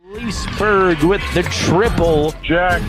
Leesburg with the triple. Jack.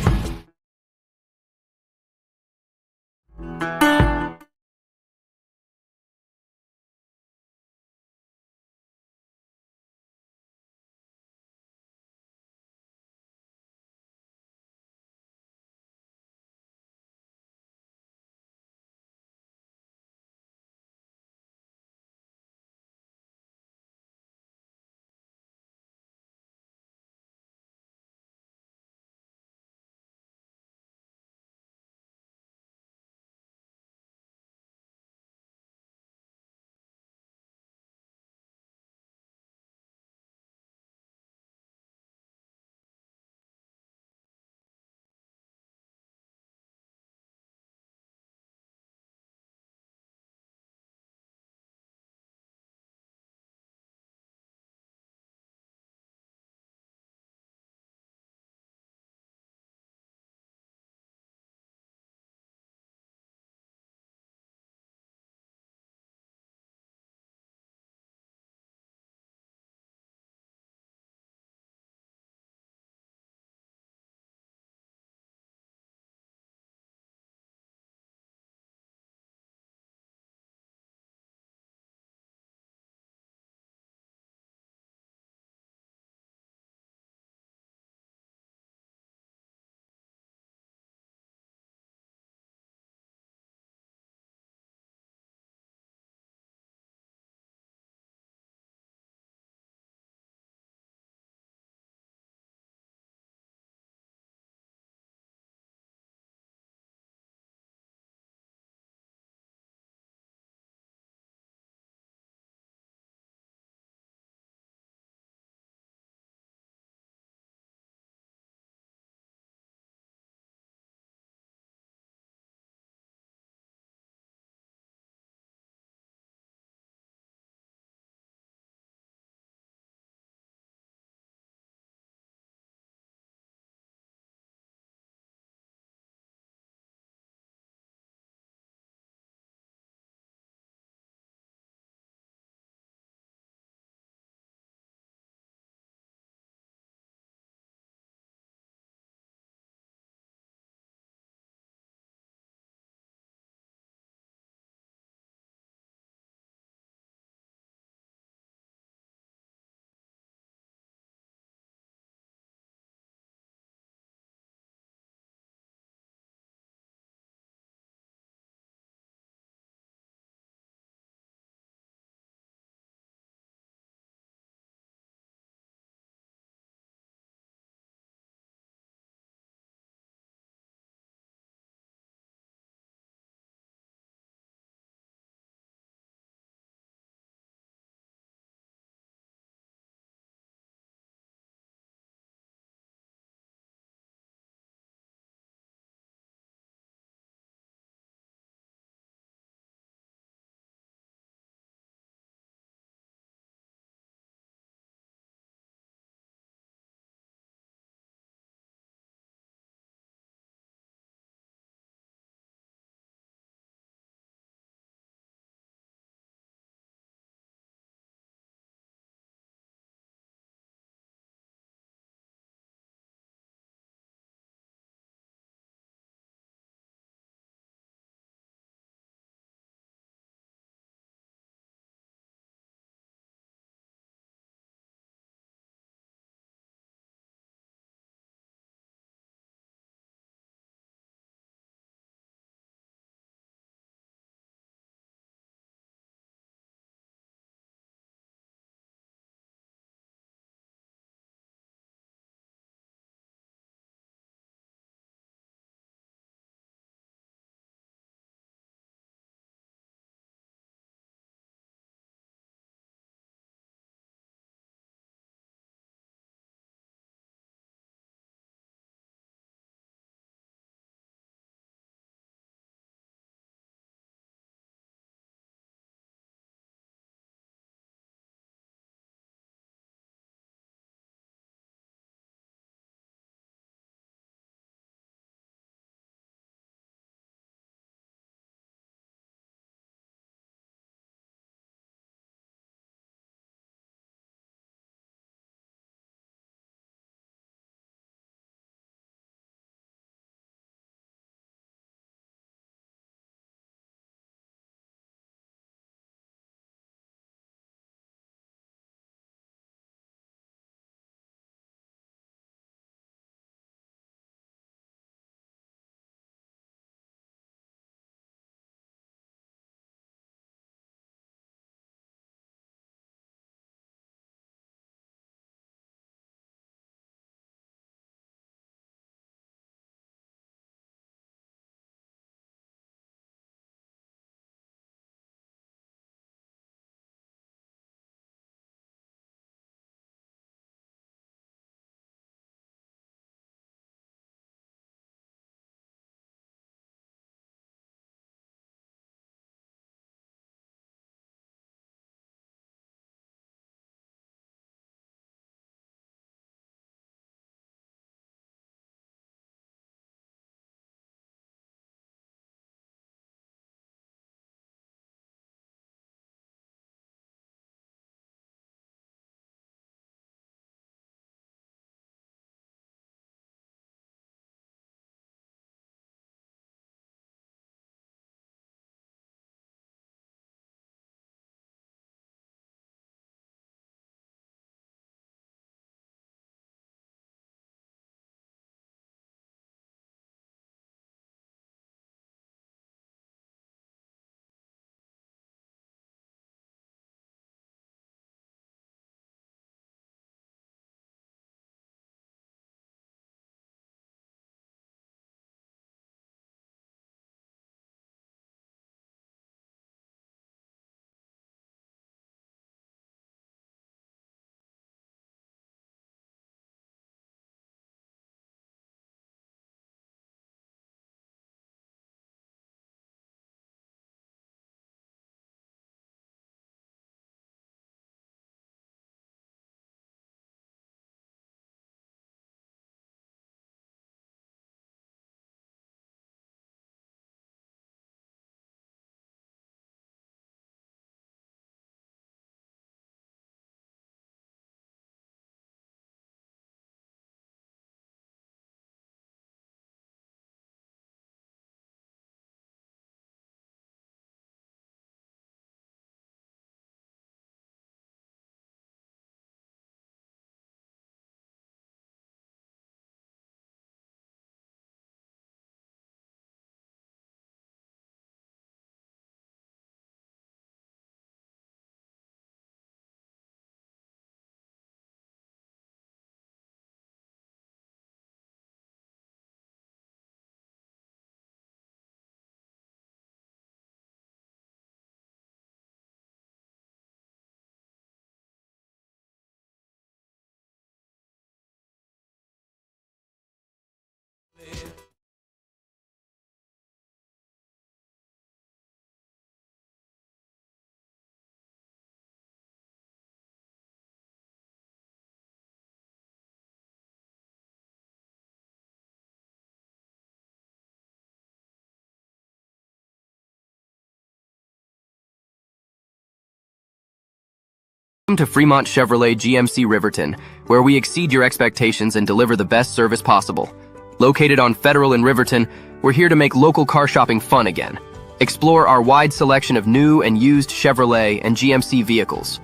Welcome to Fremont Chevrolet GMC Riverton, where we exceed your expectations and deliver the best service possible. Located on Federal in Riverton, we're here to make local car shopping fun again. Explore our wide selection of new and used Chevrolet and GMC vehicles.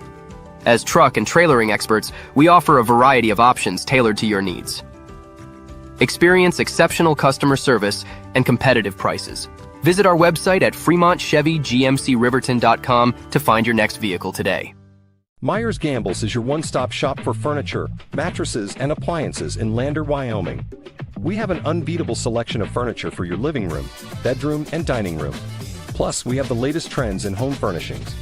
As truck and trailering experts, we offer a variety of options tailored to your needs. Experience exceptional customer service and competitive prices. Visit our website at fremontchevygmcriverton.com to find your next vehicle today. Myers Gambles is your one-stop shop for furniture, mattresses, and appliances in Lander, Wyoming. We have an unbeatable selection of furniture for your living room, bedroom, and dining room. Plus, we have the latest trends in home furnishings.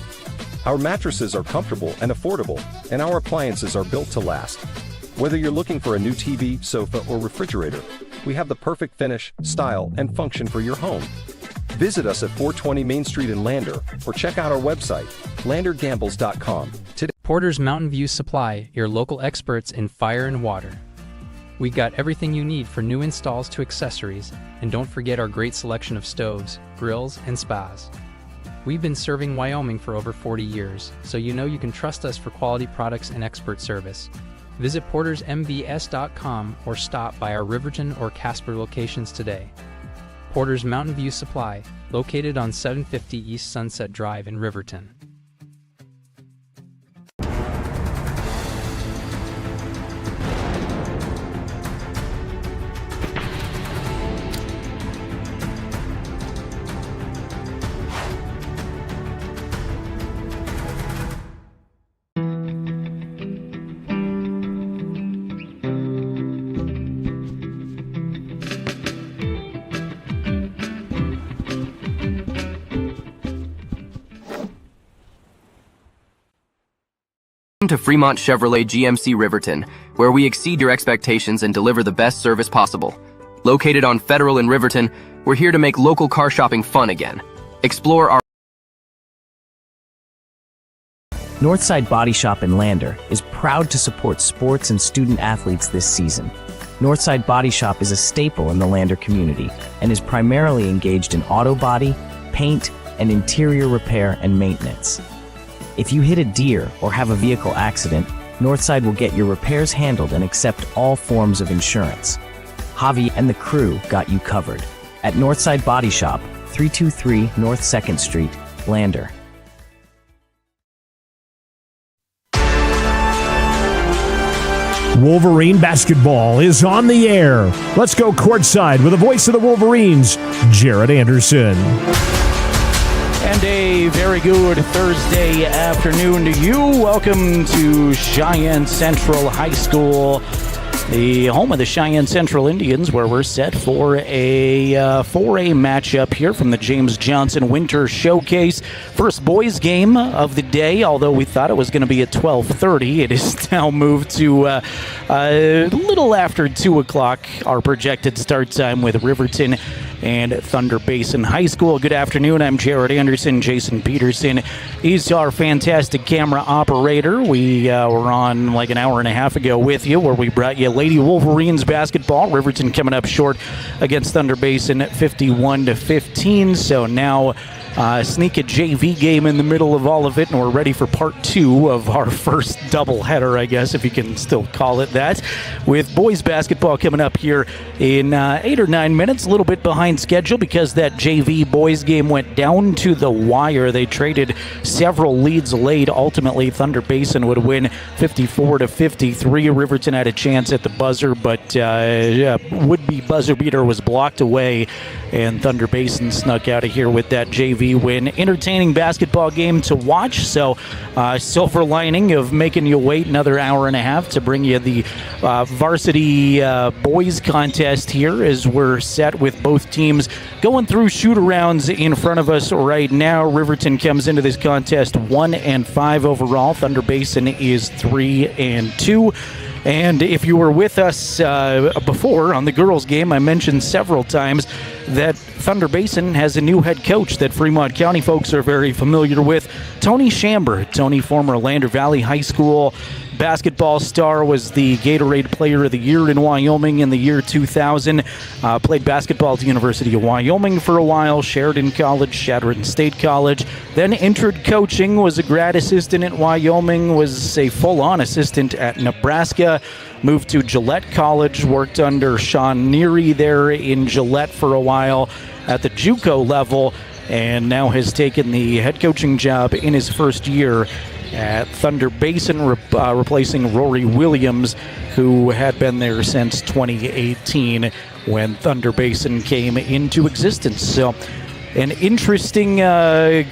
Our mattresses are comfortable and affordable, and our appliances are built to last. Whether you're looking for a new TV, sofa, or refrigerator, we have the perfect finish, style, and function for your home. Visit us at 420 Main Street in Lander, or check out our website, landergambles.com. Today. Porter's Mountain View Supply, your local experts in fire and water. We got everything you need for new installs to accessories, and don't forget our great selection of stoves, grills, and spas. We've been serving Wyoming for over 40 years, so you know you can trust us for quality products and expert service. Visit portersmbs.com or stop by our Riverton or Casper locations today. Porter's Mountain View Supply, located on 750 East Sunset Drive in Riverton. Welcome to Fremont Chevrolet GMC Riverton, where we exceed your expectations and deliver the best service possible. Located on Federal in Riverton, we're here to make local car shopping fun again. Explore our Northside Body Shop in Lander is proud to support sports and student athletes this season. Northside Body Shop is a staple in the Lander community and is primarily engaged in auto body, paint, and interior repair and maintenance. If you hit a deer or have a vehicle accident, Northside will get your repairs handled and accept all forms of insurance. Javi and the crew got you covered at Northside Body Shop, 323 North 2nd Street, Lander. Wolverine basketball is on the air. Let's go courtside with the voice of the Wolverines, Jared Anderson. And a very good Thursday afternoon to you. Welcome to Cheyenne Central High School, the home of the Cheyenne Central Indians, where we're set for a 4A matchup here from the James Johnson Winter Showcase. First boys game of the day, although we thought it was going to be at 12:30. It is now moved to a little after 2 o'clock, our projected start time with Riverton and Thunder Basin High School. Good afternoon. I'm Jared Anderson. Jason Peterson is our fantastic camera operator. We were on like an hour and a half ago with you, where we brought you Lady Wolverines basketball. Riverton coming up short against Thunder Basin 51-15. So now sneak a JV game in the middle of all of it, and we're ready for part 2 of our first doubleheader, I guess, if you can still call it that, with boys basketball coming up here in 8 or 9 minutes, a little bit behind schedule because that JV boys game went down to the wire. They traded several leads late. Ultimately, Thunder Basin would win 54-53. Riverton had a chance at the buzzer, but would-be buzzer beater was blocked away, and Thunder Basin snuck out of here with that JV win. Entertaining basketball game to watch, so silver lining of making you wait another hour and a half to bring you the varsity boys contest here, as we're set with both teams going through shoot-arounds in front of us right now. Riverton comes into this contest 1-5 overall. Thunder Basin is 3-2. And if you were with us before on the girls' game, I mentioned several times that Thunder Basin has a new head coach that Fremont County folks are very familiar with, Tony Chamber. Tony, former Lander Valley High School basketball star, was the Gatorade Player of the Year in Wyoming in the year 2000. Played basketball at the University of Wyoming for a while, Sheridan College, Sheridan State College. Then entered coaching, was a grad assistant at Wyoming, was a full-on assistant at Nebraska. Moved to Gillette College, worked under Sean Neary there in Gillette for a while at the JUCO level, and now has taken the head coaching job in his first year at Thunder Basin, replacing Rory Williams, who had been there since 2018 when Thunder Basin came into existence. So an interesting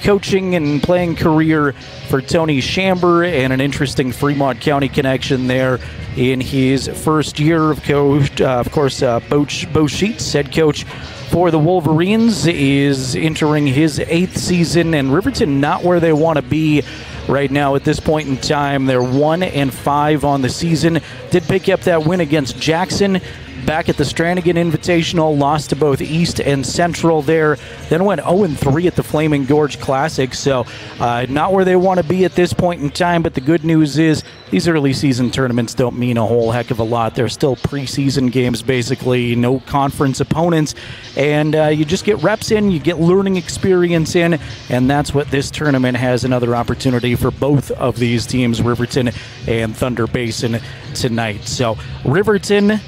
coaching and playing career for Tony Chamber, and an interesting Fremont County connection there in his first year of coach. Of course, Bo Sheets, head coach for the Wolverines, is entering his 8th season, and Riverton not where they want to be right now at this point in time. They're 1-5 on the season. Did pick up that win against Jackson back at the Stranigan Invitational, lost to both East and Central there, then went 0-3 at the Flaming Gorge Classic, so not where they want to be at this point in time. But the good news is these early season tournaments don't mean a whole heck of a lot. They're still preseason games, basically, no conference opponents, and you just get reps in, you get learning experience in, and that's what this tournament has another opportunity for both of these teams, Riverton and Thunder Basin, tonight. So Riverton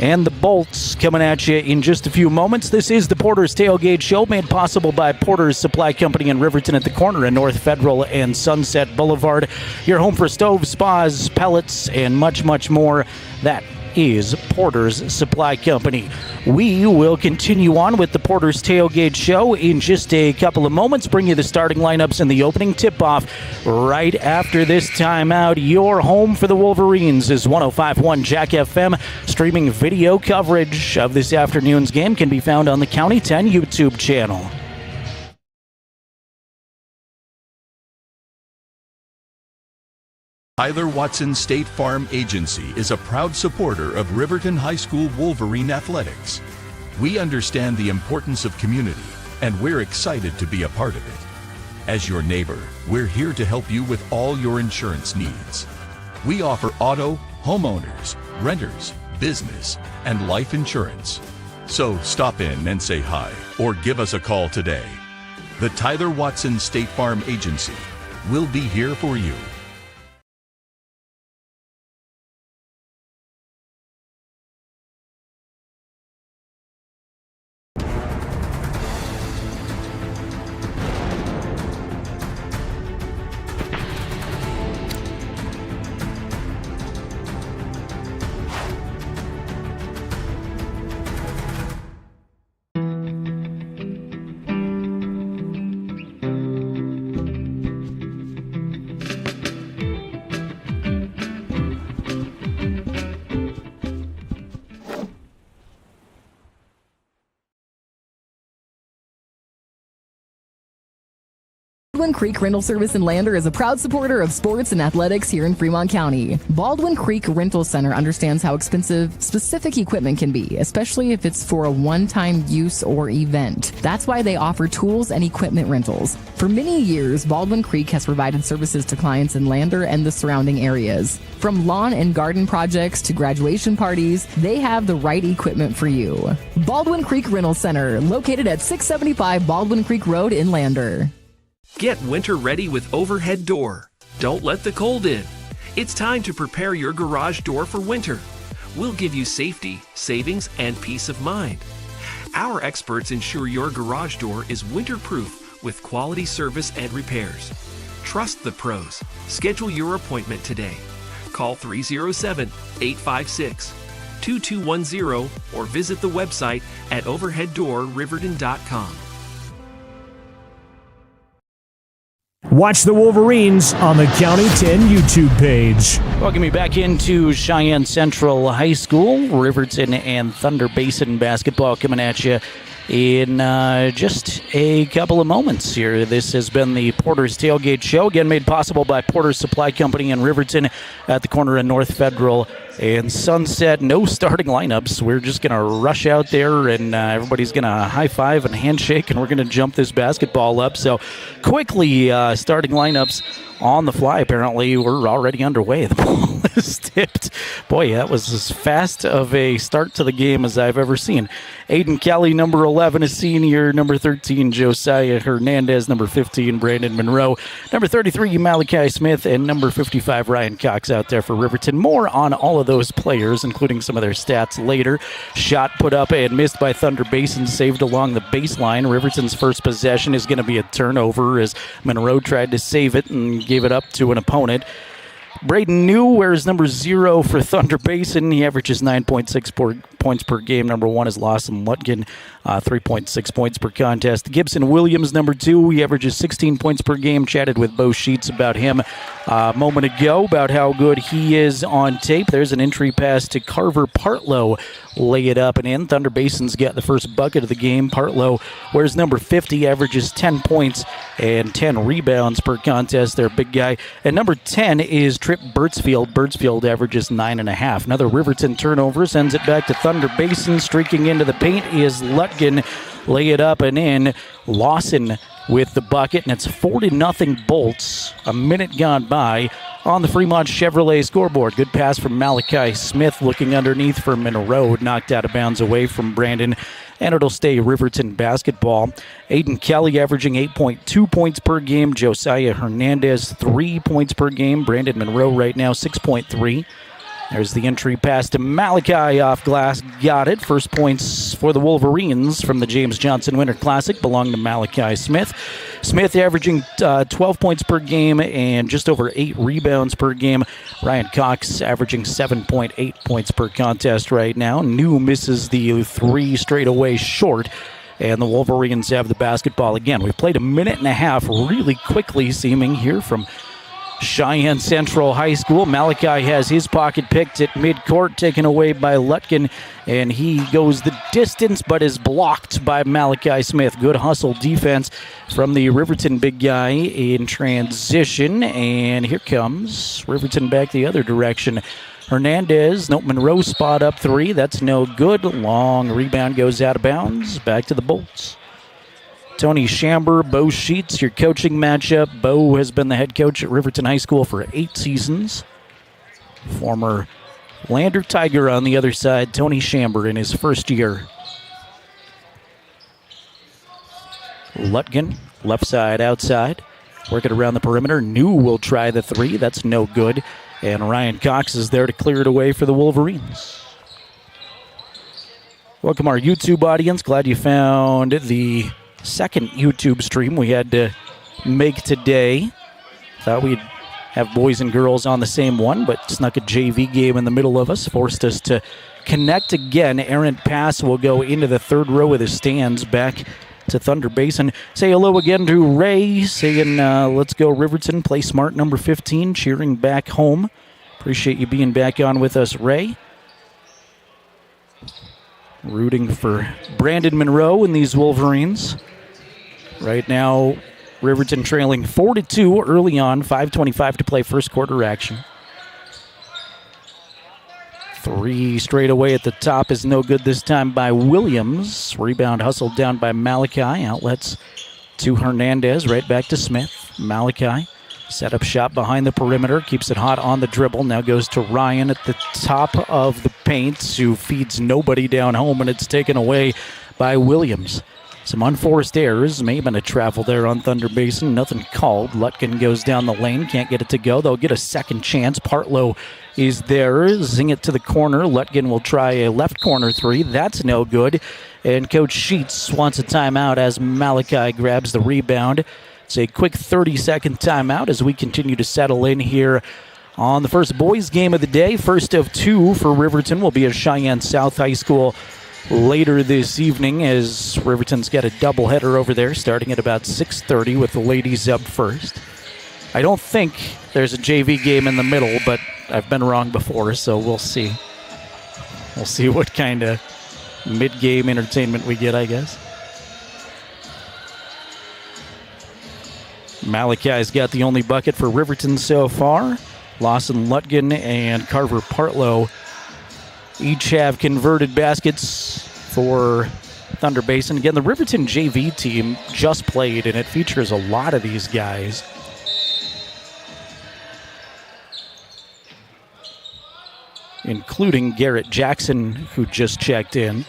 and the Bolts coming at you in just a few moments. This is the Porter's Tailgate Show, made possible by Porter's Supply Company in Riverton at the corner of North Federal and Sunset Boulevard. Your home for stoves, spas, pellets, and much, much more. That is Porter's Supply Company. We will continue on with the Porter's Tailgate Show in just a couple of moments. Bring you the starting lineups and the opening tip-off right after this timeout. Your home for the Wolverines is 105.1 Jack FM. Streaming video coverage of this afternoon's game can be found on the County 10 YouTube channel. Tyler Watson State Farm Agency is a proud supporter of Riverton High School Wolverine athletics. We understand the importance of community, and we're excited to be a part of it. As your neighbor, we're here to help you with all your insurance needs. We offer auto, homeowners, renters, business, and life insurance. So stop in and say hi, or give us a call today. The Tyler Watson State Farm Agency will be here for you. Baldwin Creek Rental Service in Lander is a proud supporter of sports and athletics here in Fremont County. Baldwin Creek Rental Center understands how expensive specific equipment can be, especially if it's for a one-time use or event. That's why they offer tools and equipment rentals. For many years, Baldwin Creek has provided services to clients in Lander and the surrounding areas. From lawn and garden projects to graduation parties, they have the right equipment for you. Baldwin Creek Rental Center, located at 675 Baldwin Creek Road in Lander. Get winter ready with Overhead Door. Don't let the cold in. It's time to prepare your garage door for winter. We'll give you safety, savings, and peace of mind. Our experts ensure your garage door is winter-proof with quality service and repairs. Trust the pros. Schedule your appointment today. Call 307-856-2210 or visit the website at overheaddoorriverton.com. Watch the Wolverines on the County 10 YouTube page. Welcome me back into Cheyenne Central High School. Riverton and Thunder Basin basketball coming at you in just a couple of moments here. This has been the Porter's Tailgate Show, again made possible by Porter's Supply Company in Riverton at the corner of North Federal and Sunset. No starting lineups. We're just going to rush out there, and everybody's going to high-five and handshake, and we're going to jump this basketball up. So quickly, starting lineups on the fly. Apparently, we're already underway. The ball is tipped. Boy, that was as fast of a start to the game as I've ever seen. Aiden Kelly, number 11, a senior. Number 13, Josiah Hernandez. Number 15, Brandon Monroe. Number 33, Malachi Smith. And number 55, Ryan Cox out there for Riverton. More on all of those players, including some of their stats later. Shot put up and missed by Thunder Basin, saved along the baseline. Riverton's first possession is going to be a turnover as Monroe tried to save it and gave it up to an opponent. Braden New wears number 0 for Thunder Basin. He averages 9.6 points per game. Number 1 is Lawson Lutgen, 3.6 points per contest. Gibson Williams, number 2. He averages 16 points per game. Chatted with Bo Sheets about him a moment ago, about how good he is on tape. There's an entry pass to Carver Partlow. Lay it up and in. Thunder Basin's got the first bucket of the game. Partlow wears number 50, averages 10 points and 10 rebounds per contest. Their big guy. And number 10 is Trip Birdsfield. Birdsfield averages 9.5. Another Riverton turnover sends it back to Thunder Basin. Streaking into the paint is Lutgen. Lay it up and in. Lawson with the bucket, and it's 4-0 Bolts. A minute gone by on the Fremont Chevrolet scoreboard. Good pass from Malachi Smith, looking underneath for Monroe. Knocked out of bounds away from Brandon, and it'll stay Riverton basketball. Aiden Kelly averaging 8.2 points per game. Josiah Hernandez, 3 points per game. Brandon Monroe right now, 6.3. There's the entry pass to Malachi off glass. Got it. First points for the Wolverines from the James Johnson Winter Classic belong to Malachi Smith. Smith averaging 12 points per game and just over 8 rebounds per game. Ryan Cox averaging 7.8 points per contest right now. New misses the 3 straight away short, and the Wolverines have the basketball again. We've played a minute and a half really quickly seeming here from Cheyenne Central High School. Malachi has his pocket picked at midcourt, taken away by Lutgen, and he goes the distance but is blocked by Malachi Smith. Good hustle defense from the Riverton big guy in transition, and here comes Riverton back the other direction. Hernandez, Monroe spot up 3. That's no good. Long rebound goes out of bounds. Back to the Bolts. Tony Chamber, Bo Sheets, your coaching matchup. Bo has been the head coach at Riverton High School for 8 seasons. Former Lander Tiger on the other side, Tony Chamber in his first year. Lutgen, left side, outside. Working around the perimeter. New will try the 3. That's no good. And Ryan Cox is there to clear it away for the Wolverines. Welcome our YouTube audience. Glad you found the second YouTube stream we had to make today. Thought we'd have boys and girls on the same one, but snuck a JV game in the middle of us, forced us to connect again. Errant pass will go into the third row of the stands, back to Thunder Basin. Say hello again to Ray, saying let's go Riverton, play smart, number 15, cheering back home. Appreciate you being back on with us, Ray. Rooting for Brandon Monroe and these Wolverines. Right now, Riverton trailing 4-2 early on, 5:25 to play first quarter action. 3 straight away at the top is no good this time by Williams. Rebound hustled down by Malachi. Outlets to Hernandez, right back to Smith. Malachi, set up shot behind the perimeter, keeps it hot on the dribble. Now goes to Ryan at the top of the paint, who feeds nobody down home, and it's taken away by Williams. Some unforced errors. May have been a travel there on Thunder Basin. Nothing called. Lutgen goes down the lane. Can't get it to go. They'll get a second chance. Partlow is there. Zing it to the corner. Lutgen will try a left corner 3. That's no good. And Coach Sheets wants a timeout as Malachi grabs the rebound. It's a quick 30-second timeout as we continue to settle in here on the first boys game of the day. First of 2 for Riverton will be at Cheyenne South High School later this evening, as Riverton's got a doubleheader over there starting at about 6:30 with the ladies up first. I don't think there's a JV game in the middle, but I've been wrong before, so we'll see. We'll see what kind of mid-game entertainment we get, I guess. Malachi's got the only bucket for Riverton so far. Lawson Lutgen and Carver Partlow each have converted baskets for Thunder Basin. Again, the Riverton JV team just played, and it features a lot of these guys. Including Garrett Jackson, who just checked in.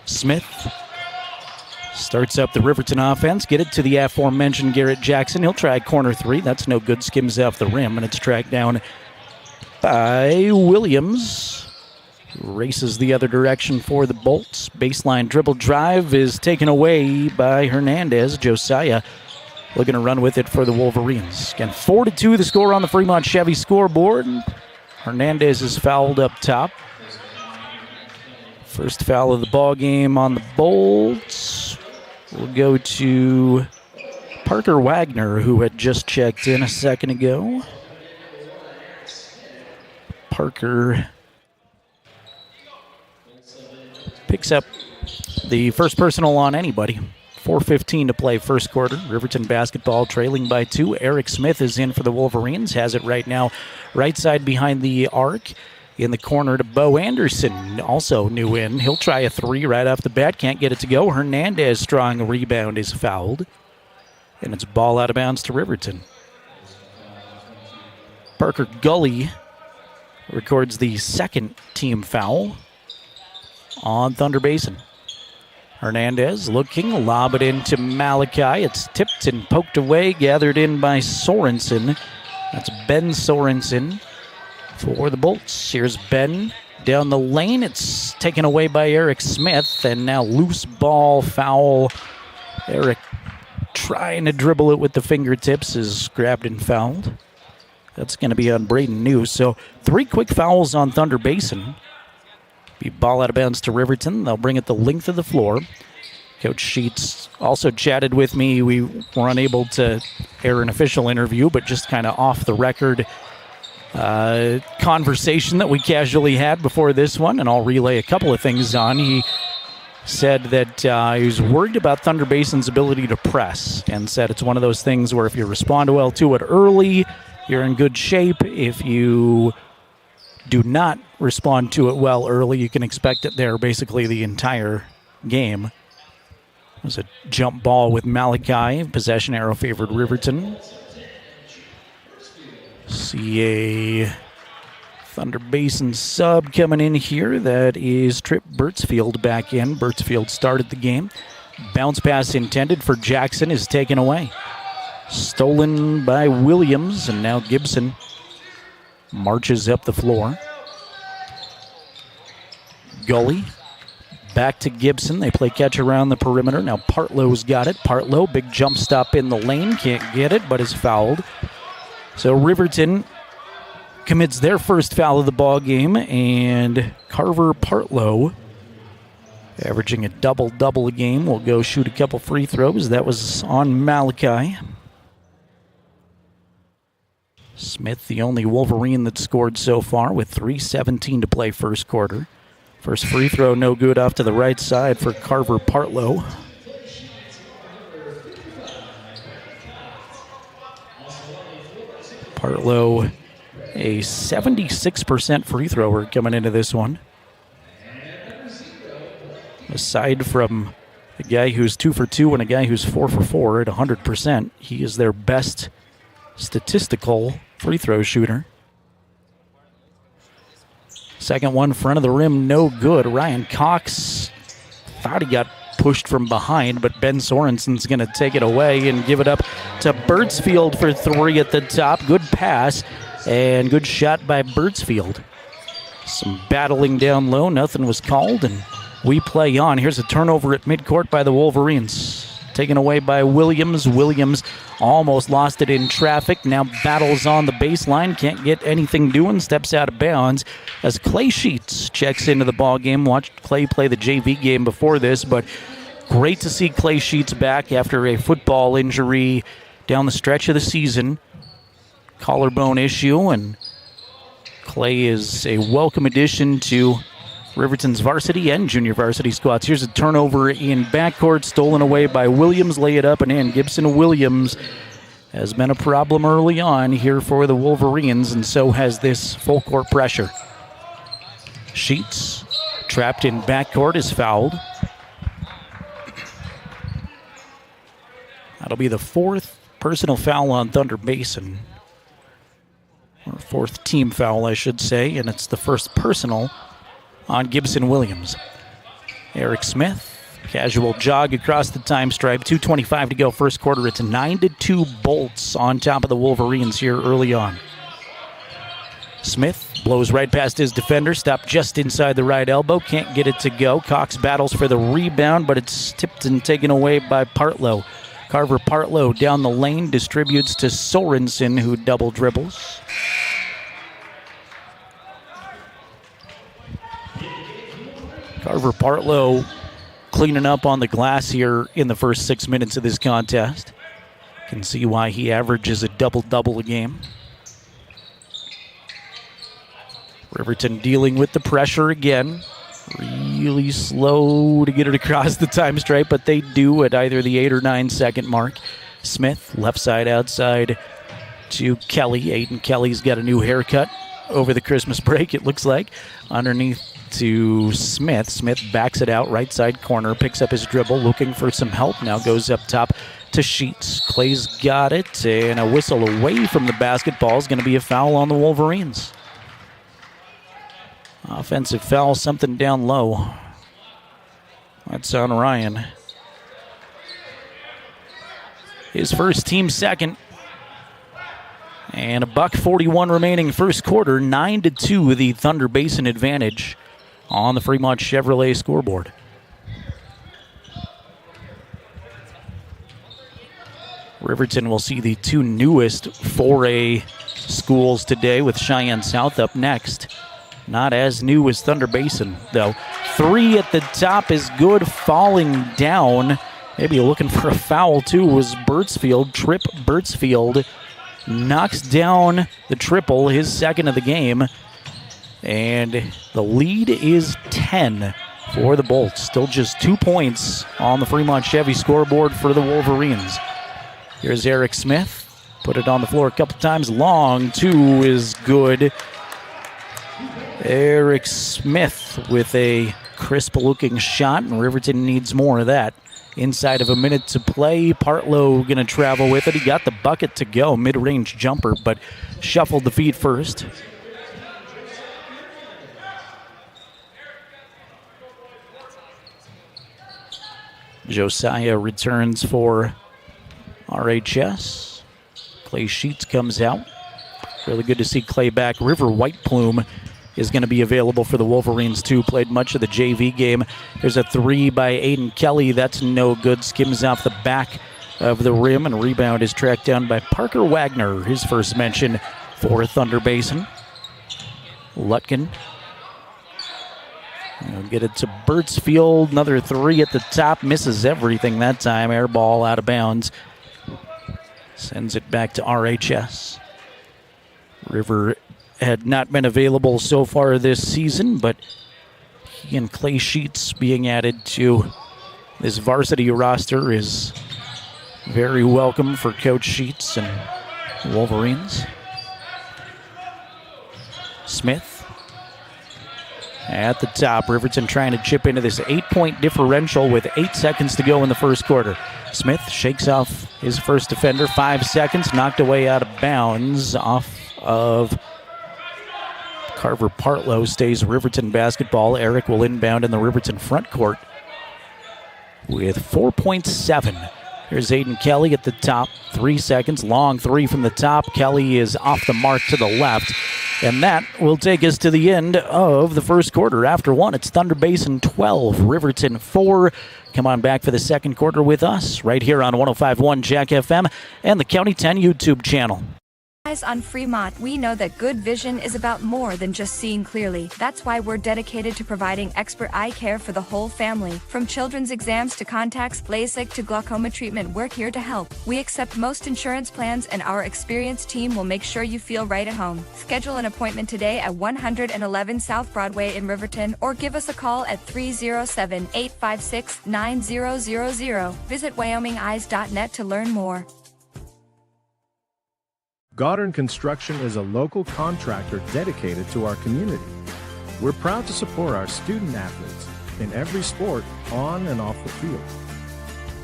Smith starts up the Riverton offense. Get it to the aforementioned Garrett Jackson. He'll try corner three. That's no good. Skims off the rim, and it's tracked down by Williams. Races the other direction for the Bolts. Baseline dribble drive is taken away by Hernandez. Josiah looking to run with it for the Wolverines. Again, 4-2 the score on the Fremont Chevy scoreboard. Hernandez is fouled up top. First foul of the ball game on the Bolts will go to Parker Wagner, who had just checked in a second ago. Parker picks up the first personal on anybody. 4:15 to play first quarter. Riverton basketball trailing by 2. Eric Smith is in for the Wolverines. Has it right now. Right side behind the arc. In the corner to Bo Anderson. Also new in. He'll try a three right off the bat. Can't get it to go. Hernandez strong rebound is fouled. And it's ball out of bounds to Riverton. Parker Gully records the second team foul on Thunder Basin. Hernandez looking, lob it into Malachi. It's tipped and poked away, gathered in by Sorensen. That's Ben Sorensen for the Bolts. Here's Ben down the lane. It's taken away by Eric Smith, and now loose ball foul. Eric trying to dribble it with the fingertips is grabbed and fouled. That's going to be on Braden New. So 3 quick fouls on Thunder Basin. Be ball out of bounds to Riverton. They'll bring it the length of the floor. Coach Sheets also chatted with me. We were unable to air an official interview, but just kind of off the record conversation that we casually had before this one, and I'll relay a couple of things on. He said that he was worried about Thunder Basin's ability to press, and said it's one of those things where if you respond well to it early, you're in good shape. If you do not respond to it well early, you can expect it there basically the entire game. It was a jump ball with Malachi. Possession arrow favored Riverton. See a Thunder Basin sub coming in here. That is Trip Birtsfield back in. Birtsfield started the game. Bounce pass intended for Jackson is taken away. Stolen by Williams, and now Gibson marches up the floor. Gully back to Gibson. They play catch around the perimeter. Now Partlow's got it. Partlow, big jump stop in the lane. Can't get it, but is fouled. So Riverton commits their first foul of the ball game, and Carver Partlow, averaging a double-double a game, will go shoot a couple free throws. That was on Malachi. Smith, the only Wolverine that scored so far, with 3:17 to play first quarter. First free throw, no good, off to the right side for Carver Partlow. Partlow, a 76% free thrower coming into this one. Aside from a guy who's 2 for 2 and a guy who's 4 for 4 at 100%, he is their best statistical free throw shooter. Second one, front of the rim, no good. Ryan Cox thought he got pushed from behind, but Ben Sorensen's going to take it away and give it up to Birtsfield for 3 at the top. Good pass and good shot by Birtsfield. Some battling down low, nothing was called, and we play on. Here's a turnover at midcourt by the Wolverines. Taken away by Williams. Williams almost lost it in traffic. Now battles on the baseline. Can't get anything doing. Steps out of bounds as Clay Sheets checks into the ball game. Watched Clay play the JV game before this, but great to see Clay Sheets back after a football injury down the stretch of the season. Collarbone issue, and Clay is a welcome addition to Riverton's varsity and junior varsity squads. Here's a turnover in backcourt, stolen away by Williams. Lay it up and in. Gibson Williams has been a problem early on here for the Wolverines, and so has this full court pressure. Sheets, trapped in backcourt, is fouled. That'll be the fourth personal foul on Thunder Basin. Or fourth team foul, I should say, and it's the first personal on Gibson Williams. Eric Smith, casual jog across the time stripe. 2:25 to go first quarter. It's 9-2 Bolts on top of the Wolverines here early on. Smith blows right past his defender, stopped just inside the right elbow, can't get it to go. Cox battles for the rebound, but it's tipped and taken away by Partlow. Carver Partlow down the lane, distributes to Sorensen, who double dribbles. Carver Partlow cleaning up on the glass here in the first 6 minutes of this contest. Can see why he averages a double-double a game. Riverton dealing with the pressure again. Really slow to get it across the time stripe, but they do at either the 8 or 9 second mark. Smith, left side outside to Kelly. Aiden Kelly's got a new haircut over the Christmas break, it looks like. Underneath to Smith. Smith backs it out, right side corner, picks up his dribble, looking for some help. Now goes up top to Sheets. Clay's got it, and a whistle away from the basketball is going to be a foul on the Wolverines. Offensive foul, something down low. That's on Ryan. His first, team second. And $1:41 remaining first quarter. 9-2 the Thunder Basin advantage on the Fremont Chevrolet scoreboard. Riverton will see the two newest 4A schools today, with Cheyenne South up next. Not as new as Thunder Basin, though. 3 at the top is good. Falling down, maybe looking for a foul, too, was Birdsfield. Trip Birdsfield knocks down the triple, his second of the game. And the lead is 10 for the Bolts. Still just 2 points on the Fremont Chevy scoreboard for the Wolverines. Here's Eric Smith. Put it on the floor a couple times. Long, 2 is good. Eric Smith with a crisp-looking shot, and Riverton needs more of that. Inside of a minute to play, Partlow going to travel with it. He got the bucket to go, mid-range jumper, but shuffled the feet first. Josiah returns for RHS. Clay Sheets comes out. Really good to see Clay back. River White Plume is going to be available for the Wolverines, too. Played much of the JV game. There's a 3 by Aiden Kelly. That's no good. Skims off the back of the rim, and rebound is tracked down by Parker Wagner, his first mention for Thunder Basin. Lutkin. We'll get it to Birdsfield. Another 3 at the top. Misses everything that time. Air ball out of bounds. Sends it back to RHS. River had not been available so far this season, but he and Clay Sheets being added to this varsity roster is very welcome for Coach Sheets and Wolverines. Smith at the top. Riverton trying to chip into this 8-point differential with 8 seconds to go in the first quarter. Smith shakes off his first defender. 5 seconds, knocked away out of bounds off of Carver Partlow. Stays Riverton basketball. Eric will inbound in the Riverton front court with 4.7. Here's Aiden Kelly at the top. 3 seconds. Long 3 from the top. Kelly is off the mark to the left. And that will take us to the end of the first quarter. After 1, it's Thunder Basin 12, Riverton 4. Come on back for the second quarter with us right here on 105.1 Jack FM and the County 10 YouTube channel. On Fremont, we know that good vision is about more than just seeing clearly. That's why we're dedicated to providing expert eye care for the whole family. From children's exams to contacts, LASIK to glaucoma treatment, we're here to help. We accept most insurance plans, and our experienced team will make sure you feel right at home. Schedule an appointment today at 111 South Broadway in Riverton, or give us a call at 307-856-9000. Visit WyomingEyes.net to learn more. Goddard Construction is a local contractor dedicated to our community. We're proud to support our student athletes in every sport, on and off the field.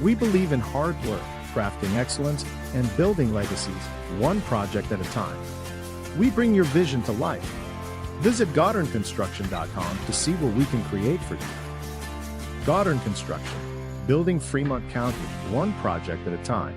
We believe in hard work, crafting excellence, and building legacies, one project at a time. We bring your vision to life. Visit GoddardConstruction.com to see what we can create for you. Goddard Construction, building Fremont County, one project at a time.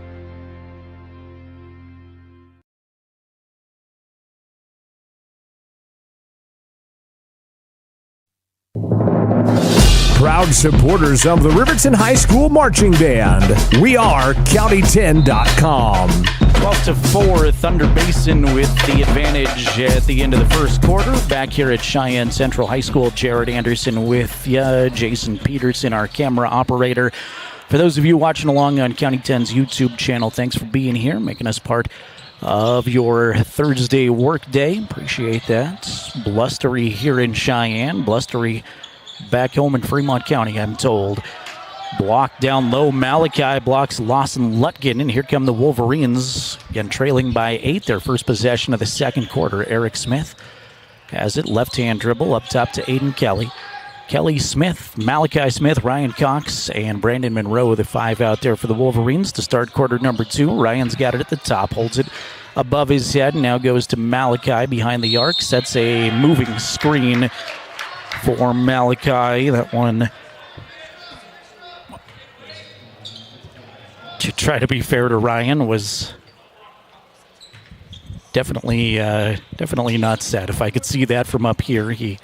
Proud supporters of the Riverton High School Marching Band. We are County10.com. 12-4, Thunder Basin with the advantage at the end of the first quarter. Back here at Cheyenne Central High School, Jared Anderson with you, Jason Peterson, our camera operator. For those of you watching along on County 10's YouTube channel, thanks for being here, making us part of your Thursday work day. Appreciate that. It's blustery here in Cheyenne, blustery back home in Fremont County, I'm told. Block down low. Malachi blocks Lawson Lutgen, and here come the Wolverines, again trailing by 8. Their first possession of the second quarter. Eric Smith has it. Left-hand dribble up top to Aiden Kelly. Kelly Smith, Malachi Smith, Ryan Cox, and Brandon Monroe, the 5 out there for the Wolverines to start quarter number 2. Ryan's got it at the top, holds it above his head, now goes to Malachi behind the arc, sets a moving screen for Malachi. That one, to try to be fair to Ryan, was definitely not set. If I could see that from up here, he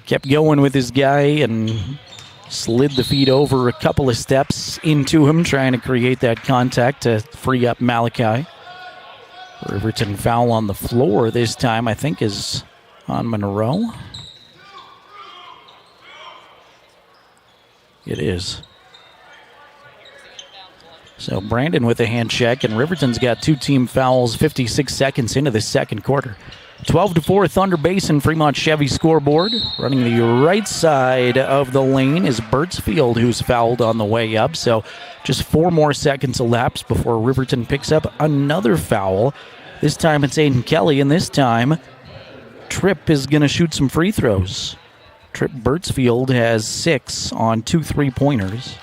kept going with his guy and slid the feet over a couple of steps into him, trying to create that contact to free up Malachi. Riverton foul on the floor this time, I think, is on Monroe. It is. So Brandon with a hand check, and Riverton's got 2 team fouls 56 seconds into the second quarter. 12-4 Thunder Basin, Fremont Chevy scoreboard. Running the right side of the lane is Birdsfield, who's fouled on the way up. So just 4 more seconds elapsed before Riverton picks up another foul. This time it's Aiden Kelly, and this time Tripp is going to shoot some free throws. Tripp Birdsfield has 6 on 2 3-pointers.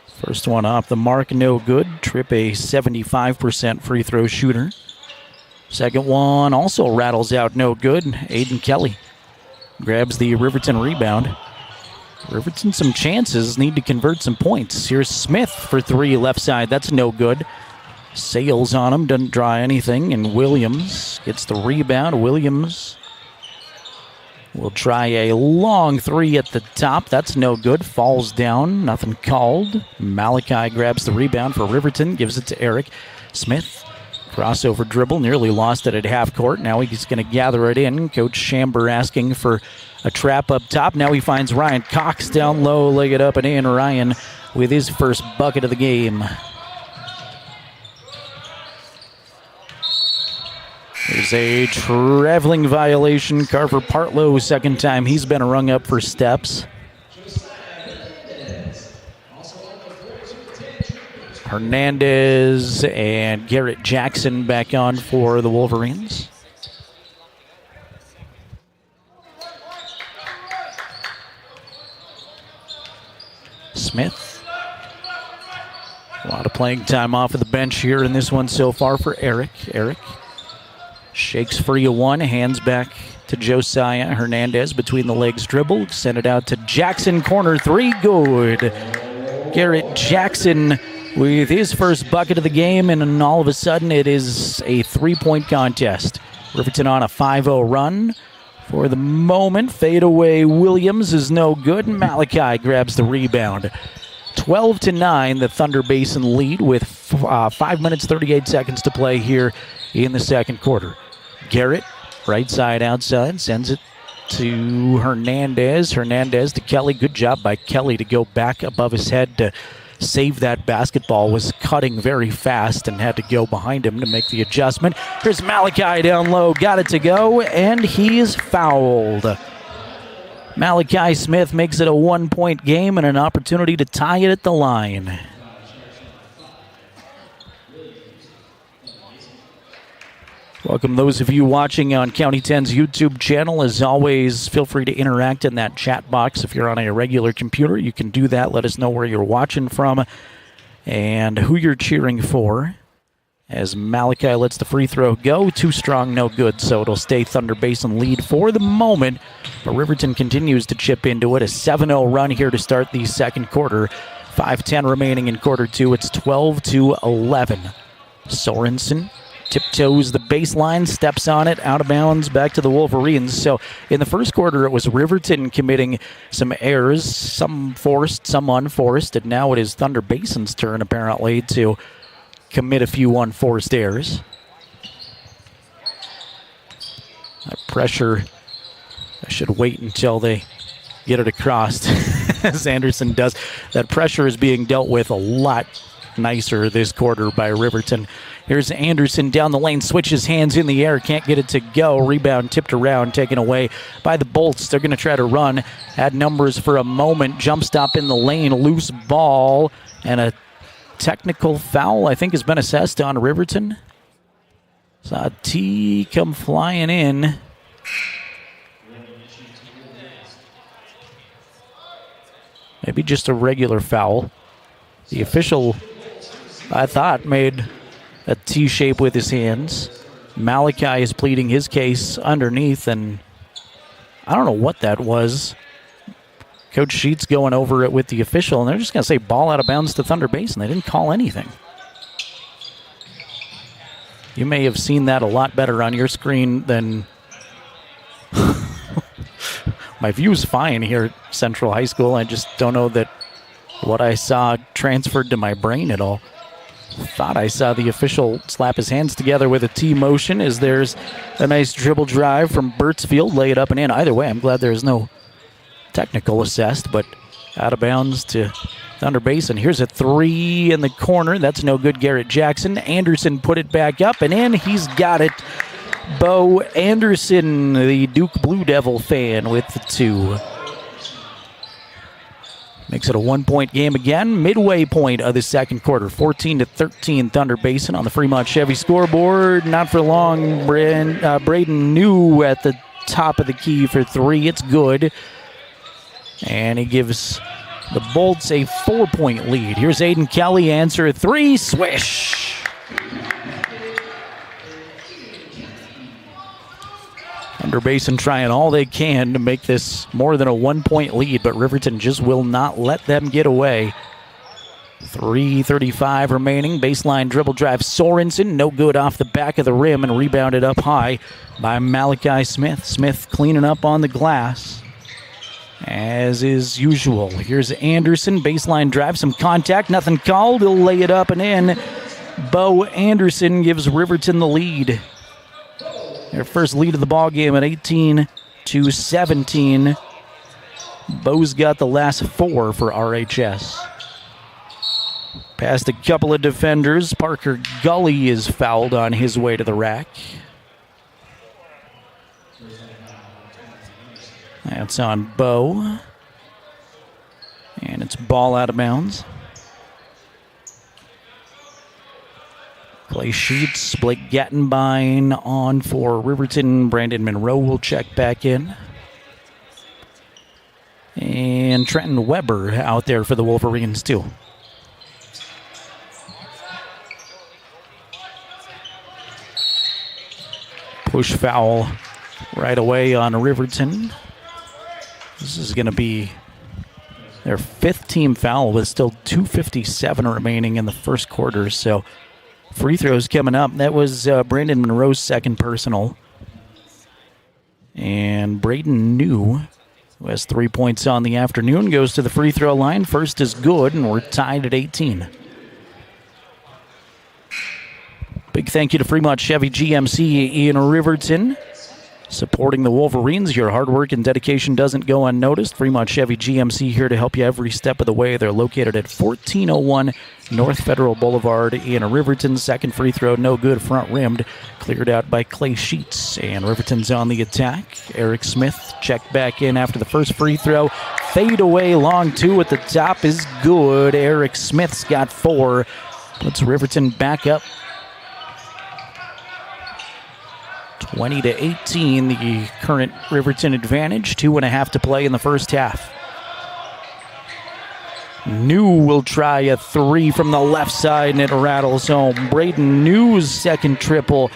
First one off the mark, no good. Tripp, a 75% free throw shooter. Second one also rattles out, no good. Aiden Kelly grabs the Riverton rebound. Riverton some chances, need to convert some points. Here's Smith for 3, left side, that's no good. Sails on him, doesn't draw anything, and Williams gets the rebound. Williams will try a long 3 at the top. That's no good. Falls down, nothing called. Malachi grabs the rebound for Riverton, gives it to Eric Smith. Crossover dribble, nearly lost it at half court. Now he's going to gather it in. Coach Chamber asking for a trap up top. Now he finds Ryan Cox down low, leg it up and in. Ryan with his first bucket of the game. There's a traveling violation. Carver Partlow, second time he's been rung up for steps. Hernandez and Garrett Jackson back on for the Wolverines. Smith. A lot of playing time off of the bench here in this one so far for Eric. Eric shakes free of one, hands back to Josiah. Hernandez between the legs dribble, send it out to Jackson, corner 3, good. Garrett Jackson with his first bucket of the game, and then all of a sudden it is a 3-point contest. Riverton on a 5-0 run. For the moment, fadeaway Williams is no good. Malachi grabs the rebound. 12-9, the Thunder Basin lead with 5 minutes, 38 seconds to play here in the second quarter. Garrett, right side outside, sends it to Hernandez. Hernandez to Kelly. Good job by Kelly to go back above his head to save that basketball. Was cutting very fast and had to go behind him to make the adjustment. Here's Malachi down low. Got it to go, and he is fouled. Malachi Smith makes it a 1-point game and an opportunity to tie it at the line. Welcome those of you watching on County 10's YouTube channel. As always, feel free to interact in that chat box. If you're on a regular computer, you can do that. Let us know where you're watching from and who you're cheering for. As Malachi lets the free throw go, too strong, no good, so it'll stay Thunder Basin lead for the moment. But Riverton continues to chip into it. A 7-0 run here to start the second quarter. 5:10 remaining in quarter two. It's 12-11. Sorensen tiptoes the baseline, steps on it, out of bounds, back to the Wolverines. So in the first quarter, it was Riverton committing some errors, some forced, some unforced, and now it is Thunder Basin's turn, apparently, to commit a few unforced errors. That pressure, I should wait until they get it across, as Anderson does. That pressure is being dealt with a lot nicer this quarter by Riverton. Here's Anderson down the lane, switches hands in the air, can't get it to go. Rebound tipped around, taken away by the Bolts. They're going to try to run, had numbers for a moment, jump stop in the lane, loose ball, and a technical foul, I think, has been assessed on Riverton. Saw a T come flying in. Maybe just a regular foul. The official, I thought, made a T shape with his hands. Malachi is pleading his case underneath, and I don't know what that was. Coach Sheets going over it with the official, and they're just going to say ball out of bounds to Thunder Basin. They didn't call anything. You may have seen that a lot better on your screen than... My view's fine here at Central High School. I just don't know that what I saw transferred to my brain at all. Thought I saw the official slap his hands together with a T motion as there's a nice dribble drive from Birtsfield, lay it up and in. Either way, I'm glad there's no technical assessed, but out of bounds to Thunder Basin. Here's a three in the corner. That's no good, Garrett Jackson. Anderson put it back up and in. He's got it. Bo Anderson, the Duke Blue Devil fan, with the two. Makes it a one-point game again. Midway point of the second quarter. 14-13 Thunder Basin on the Fremont Chevy scoreboard. Not for long. Braden New at the top of the key for three. It's good. And he gives the Bolts a 4-point lead. Here's Aiden Kelly, answer a three, swish. Thunder Basin trying all they can to make this more than a 1-point lead, but Riverton just will not let them get away. 3:35 remaining. Baseline dribble drive. Sorensen, no good off the back of the rim and rebounded up high by Malachi Smith. Smith cleaning up on the glass, as is usual. Here's Anderson, baseline drive, some contact, nothing called. He'll lay it up and in. Bo Anderson gives Riverton the lead. Their first lead of the ball game at 18-17. Bo's got the last four for RHS. Past a couple of defenders. Parker Gully is fouled on his way to the rack. That's on Bo. And it's ball out of bounds. Clay Sheets, Blake Gattenbein on for Riverton. Brandon Monroe will check back in. And Trenton Weber out there for the Wolverines too. Push foul right away on Riverton. This is going to be their fifth team foul with still 2:57 remaining in the first quarter. So free throws coming up. That was Brandon Monroe's second personal. And Braden New, who has 3 points on the afternoon, goes to the free throw line. First is good, and we're tied at 18. Big thank you to Fremont Chevy GMC in Riverton, supporting the Wolverines. Your hard work and dedication doesn't go unnoticed. Fremont Chevy GMC here to help you every step of the way. They're located at 1401 North Federal Boulevard in Riverton. Second free throw, no good, front rimmed, cleared out by Clay Sheets. And Riverton's on the attack. Eric Smith checked back in after the first free throw. Fade away, long two at the top is good. Eric Smith's got four. Puts Riverton back up 20-18, the current Riverton advantage. 2.5 to play in the first half. New will try a three from the left side, and it rattles home. Braden New's second triple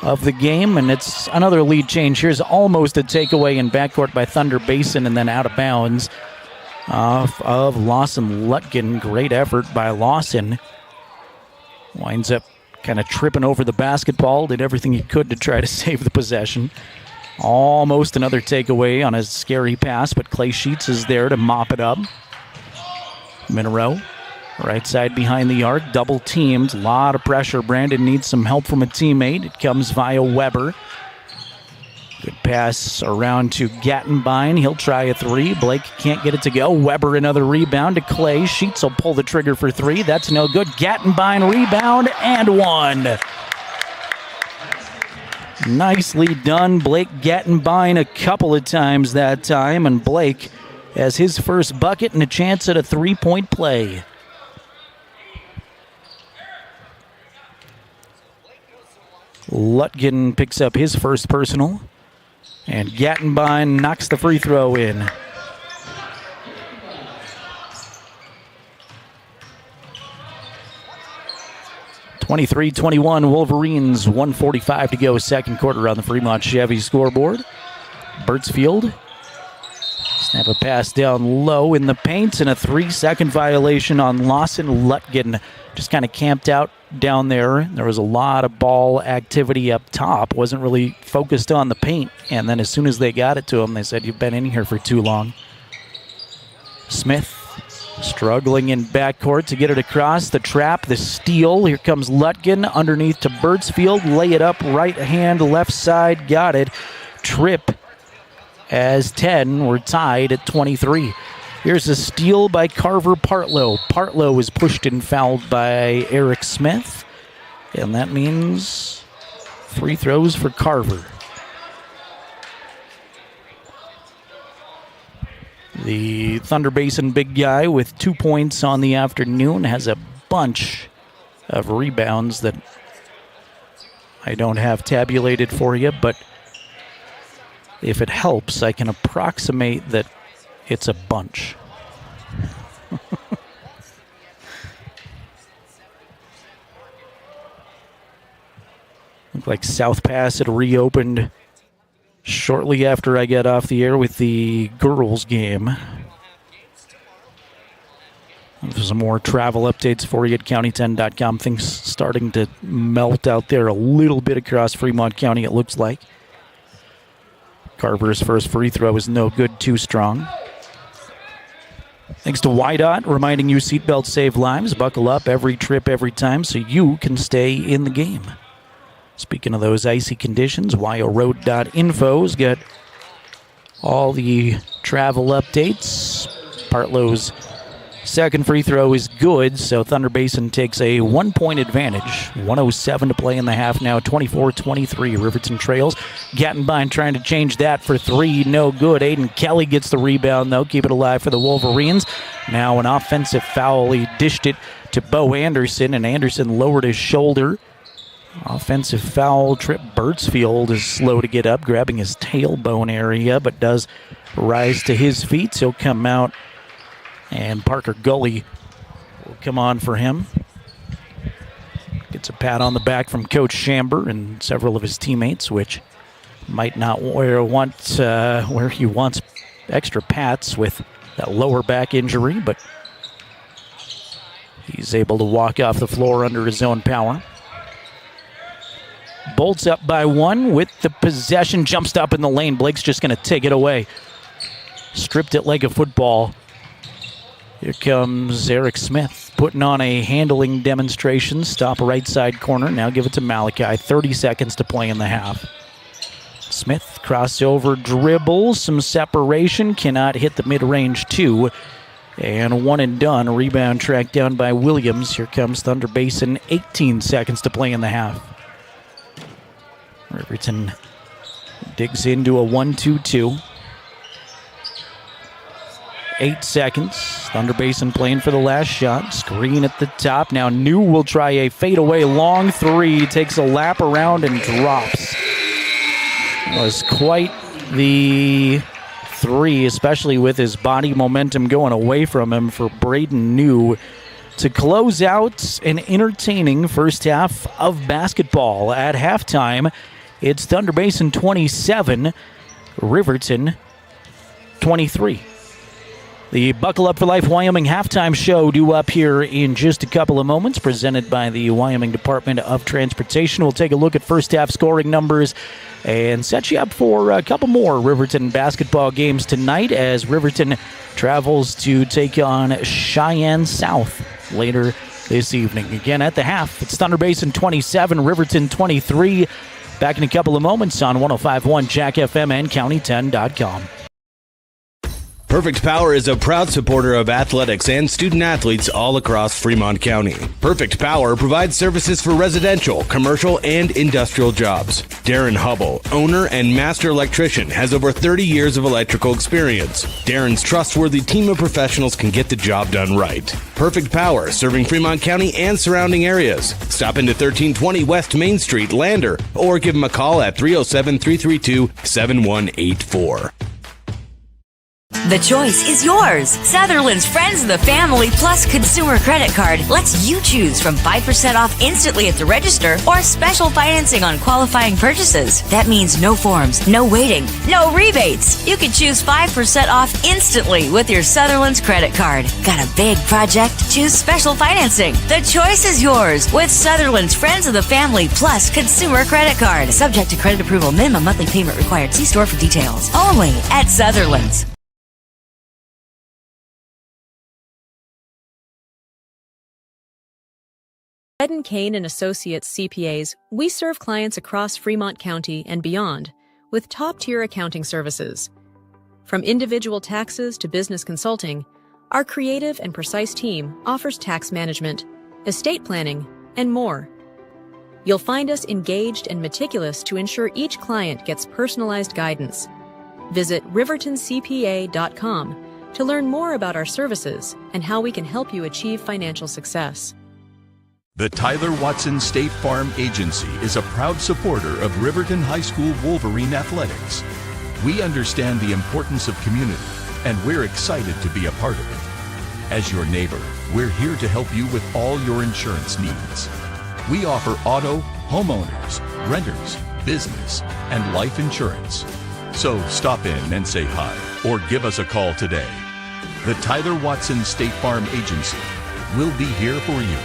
of the game, and it's another lead change. Here's almost a takeaway in backcourt by Thunder Basin, and then out of bounds off of Lawson Lutgen. Great effort by Lawson. Winds up kind of tripping over the basketball, did everything he could to try to save the possession. Almost another takeaway on a scary pass, but Clay Sheets is there to mop it up. Monroe, right side behind the arc, double teamed, a lot of pressure. Brandon needs some help from a teammate. It comes via Weber. Good pass around to Gattenbein. He'll try a three. Blake can't get it to go. Weber another rebound to Clay. Sheets will pull the trigger for three. That's no good. Gattenbein rebound and one. Nicely done. Blake Gattenbein a couple of times that time, and Blake has his first bucket and a chance at a three-point play. Lutgen picks up his first personal, and Gattenbein knocks the free throw in. (23-21) Wolverines, 1:45 to go, second quarter on the Fremont Chevy scoreboard. Birdsfield, snap a pass down low in the paint, and a 3-second violation on Lawson Lutgen. Just kind of camped out down there. There was a lot of ball activity up top. Wasn't really focused on the paint. And then as soon as they got it to him, they said, "You've been in here for too long." Smith struggling in backcourt to get it across. The trap, the steal. Here comes Lutgen underneath to Birdsfield. Lay it up, right hand, left side. Got it. Trip as 10. We're tied at 23. Here's a steal by Carver Partlow. Partlow is pushed and fouled by Eric Smith. And that means free throws for Carver. The Thunder Basin big guy with 2 points on the afternoon has a bunch of rebounds that I don't have tabulated for you, but if it helps, I can approximate that it's a bunch. Looked like South Pass had reopened shortly after I got off the air with the girls' game. There's some more travel updates for you at county10.com. Things starting to melt out there a little bit across Fremont County, it looks like. Carver's first free throw is no good, too strong. Thanks to YDOT, reminding you seatbelts save lives. Buckle up every trip, every time, so you can stay in the game. Speaking of those icy conditions, YORoad.info's got all the travel updates. Partlow's second free throw is good, so Thunder Basin takes a 1-point advantage. 1:07 to play in the half now, 24-23. Riverton trails. Gattenbein trying to change that for three. No good. Aiden Kelly gets the rebound, though. Keep it alive for the Wolverines. Now an offensive foul. He dished it to Bo Anderson, and Anderson lowered his shoulder. Offensive foul. Trip Birdsfield is slow to get up, grabbing his tailbone area, but does rise to his feet. So he'll come out, and Parker Gully will come on for him. Gets a pat on the back from Coach Chamber and several of his teammates, which might not where he wants extra pats with that lower back injury, but he's able to walk off the floor under his own power. Bolts up by one with the possession, jumps up in the lane. Blake's just going to take it away. Stripped it like a football. Here comes Eric Smith putting on a handling demonstration. Stop right side corner. Now give it to Malachi. 30 seconds to play in the half. Smith crossover dribble. Some separation. Cannot hit the mid-range two. And one and done. Rebound tracked down by Williams. Here comes Thunder Basin. 18 seconds to play in the half. Riverton digs into a 1-2-2. 8 seconds. Thunder Basin playing for the last shot. Screen at the top. Now New will try a fadeaway long three. Takes a lap around and drops. Was quite the three, especially with his body momentum going away from him for Braden New to close out an entertaining first half of basketball. At halftime, it's Thunder Basin 27, Riverton 23. The Buckle Up for Life Wyoming halftime show due up here in just a couple of moments, presented by the Wyoming Department of Transportation. We'll take a look at first half scoring numbers and set you up for a couple more Riverton basketball games tonight as Riverton travels to take on Cheyenne South later this evening. Again, at the half, it's Thunder Basin 27, Riverton 23. Back in a couple of moments on 105.1 Jack FM and County10.com. Perfect Power is a proud supporter of athletics and student athletes all across Fremont County. Perfect Power provides services for residential, commercial, and industrial jobs. Darren Hubble, owner and master electrician, has over 30 years of electrical experience. Darren's trustworthy team of professionals can get the job done right. Perfect Power, serving Fremont County and surrounding areas. Stop into 1320 West Main Street, Lander, or give him a call at 307-332-7184. The choice is yours. Sutherland's Friends of the Family Plus Consumer Credit Card lets you choose from 5% off instantly at the register or special financing on qualifying purchases. That means no forms, no waiting, no rebates. You can choose 5% off instantly with your Sutherland's credit card. Got a big project? Choose special financing. The choice is yours with Sutherland's Friends of the Family Plus Consumer Credit Card. Subject to credit approval. Minimum monthly payment required. See store for details. Only at Sutherland's. Ed & Kane & Associates CPAs, we serve clients across Fremont County and beyond with top-tier accounting services. From individual taxes to business consulting, our creative and precise team offers tax management, estate planning, and more. You'll find us engaged and meticulous to ensure each client gets personalized guidance. Visit rivertoncpa.com to learn more about our services and how we can help you achieve financial success. The Tyler Watson State Farm Agency is a proud supporter of Riverton High School Wolverine athletics. We understand the importance of community, and we're excited to be a part of it. As your neighbor, we're here to help you with all your insurance needs. We offer auto, homeowners, renters, business, and life insurance. So stop in and say hi, or give us a call today. The Tyler Watson State Farm Agency will be here for you.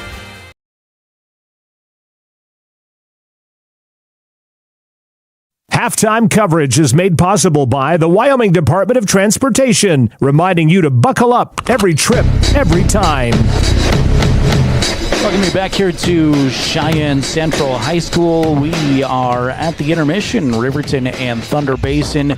Halftime coverage is made possible by the Wyoming Department of Transportation, reminding you to buckle up every trip, every time. Welcome you back here to Cheyenne Central High School. We are at the intermission. Riverton and Thunder Basin.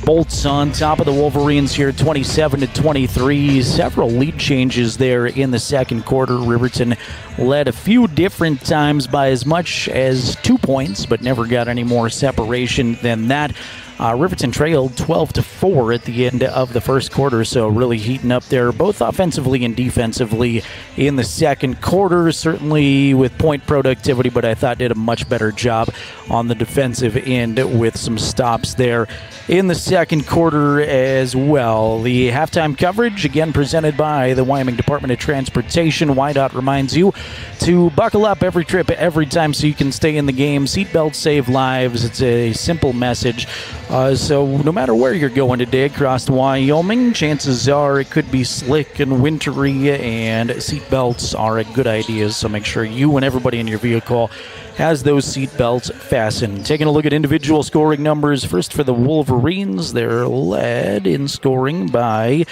Bolts on top of the Wolverines here, 27-23. Several lead changes there in the second quarter. Riverton led a few different times by as much as 2 points, but never got any more separation than that. Riverton trailed 12-4 at the end of the first quarter, so really heating up there, both offensively and defensively in the second quarter. Certainly with point productivity, but I thought did a much better job on the defensive end with some stops there in the second quarter as well. The halftime coverage, again presented by the Wyoming Department of Transportation. WYDOT reminds you to buckle up every trip, every time, so you can stay in the game. Seatbelts save lives. It's a simple message. So no matter where you're going today across Wyoming, chances are it could be slick and wintry, and seatbelts are a good idea. So make sure you and everybody in your vehicle has those seatbelts fastened. Taking a look at individual scoring numbers. First for the Wolverines, they're led in scoring by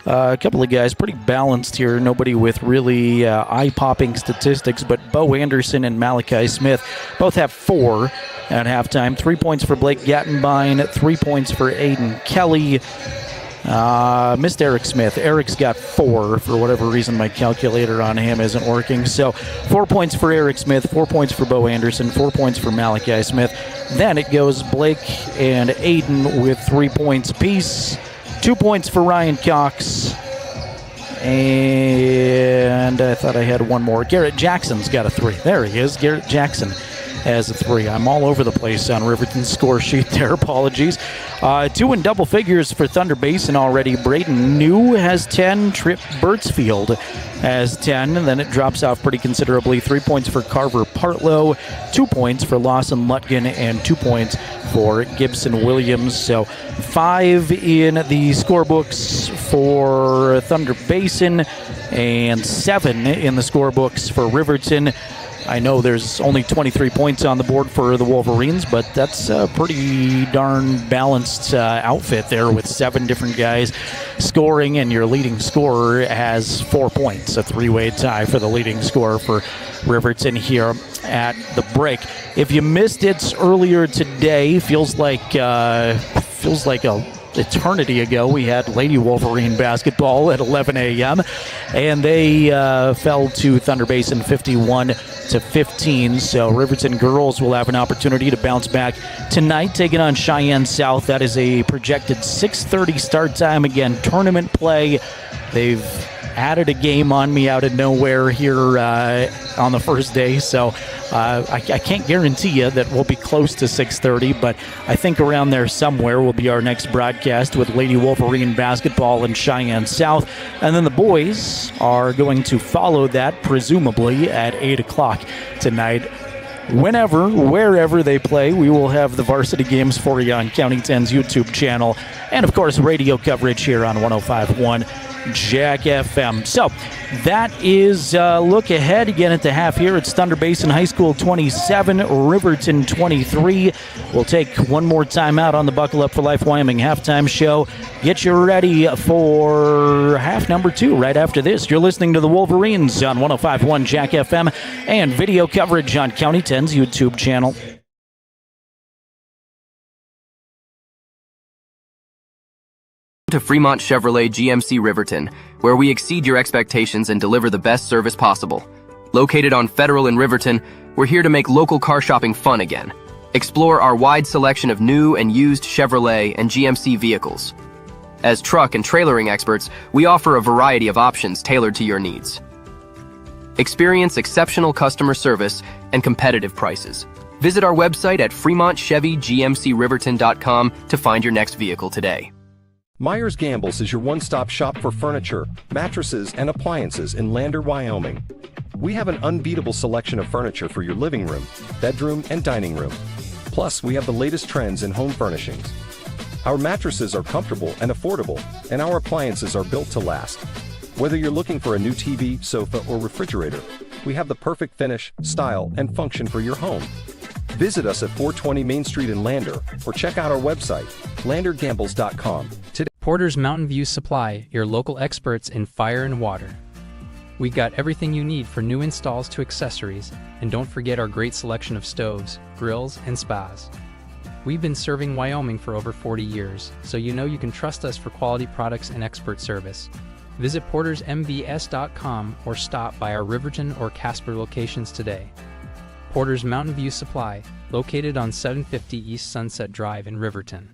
a couple of guys pretty balanced here. Nobody with really eye-popping statistics, but Bo Anderson and Malachi Smith both have 4 at halftime. 3 points for Blake Gattenbein, 3 points for Aiden Kelly. Missed Eric Smith. Eric's got 4. For whatever reason, my calculator on him isn't working. So 4 points for Eric Smith, 4 points for Bo Anderson, 4 points for Malachi Smith. Then it goes Blake and Aiden with 3 points apiece. 2 points for Ryan Cox. And I thought I had one more. Garrett Jackson's got a 3. There he is, Garrett Jackson. as a 3. I'm all over the place on Riverton's score sheet there. Apologies. 2 in double figures for Thunder Basin already. Braden New has 10. Trip Birtsfield has 10. And then it drops off pretty considerably. 3 points for Carver Partlow, 2 points for Lawson Lutgen, and 2 points for Gibson Williams. So 5 in the scorebooks for Thunder Basin and 7 in the scorebooks for Riverton. I know there's only 23 points on the board for the Wolverines, but that's a pretty darn balanced outfit there with 7 different guys scoring, and your leading scorer has 4 points, a 3-way tie for the leading scorer for Riverton here at the break. If you missed it earlier today, feels like a eternity ago, we had Lady Wolverine basketball at 11 a.m. and they fell to Thunder Basin 51-15. So Riverton girls will have an opportunity to bounce back tonight, taking on Cheyenne South. That is a projected 6:30 start time. Again, tournament play. They've added a game on me out of nowhere here on the first day, so I can't guarantee you that we'll be close to 6:30, but I think around there somewhere will be our next broadcast with Lady Wolverine basketball and Cheyenne South, and then the boys are going to follow that presumably at 8 o'clock tonight. Whenever, wherever they play, we will have the varsity games for you on County 10's YouTube channel, and of course radio coverage here on 105.1 Jack FM. So that is a look ahead again at the half here. It's Thunder Basin High School 27, Riverton 23. We'll take one more time out on the Buckle Up for Life Wyoming halftime show. Get you ready for half number 2 right after this. You're listening to the Wolverines on 105.1 Jack FM and video coverage on County 10's YouTube channel. To Fremont Chevrolet GMC Riverton, where we exceed your expectations and deliver the best service possible. Located on Federal in Riverton, we're here to make local car shopping fun again. Explore our wide selection of new and used Chevrolet and GMC vehicles. As truck and trailering experts, we offer a variety of options tailored to your needs. Experience exceptional customer service and competitive prices. Visit our website at FremontChevyGMCRiverton.com to find your next vehicle today. Myers Gambles is your one-stop shop for furniture, mattresses, and appliances in Lander, Wyoming. We have an unbeatable selection of furniture for your living room, bedroom, and dining room. Plus, we have the latest trends in home furnishings. Our mattresses are comfortable and affordable, and our appliances are built to last. Whether you're looking for a new TV, sofa, or refrigerator, we have the perfect finish, style, and function for your home. Visit us at 420 Main Street in Lander, or check out our website, landergambles.com. Today. Porter's Mountain View Supply, your local experts in fire and water. We got everything you need for new installs to accessories, and don't forget our great selection of stoves, grills, and spas. We've been serving Wyoming for over 40 years, so you know you can trust us for quality products and expert service. Visit portersmvs.com or stop by our Riverton or Casper locations today. Porter's Mountain View Supply, located on 750 East Sunset Drive in Riverton.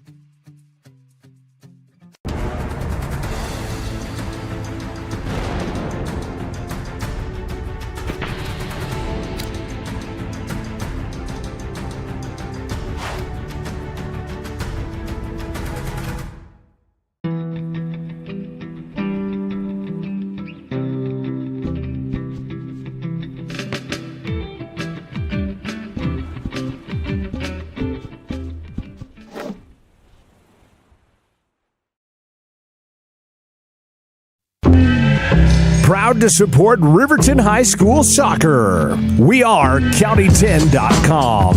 Proud to support Riverton High School soccer. We are County10.com.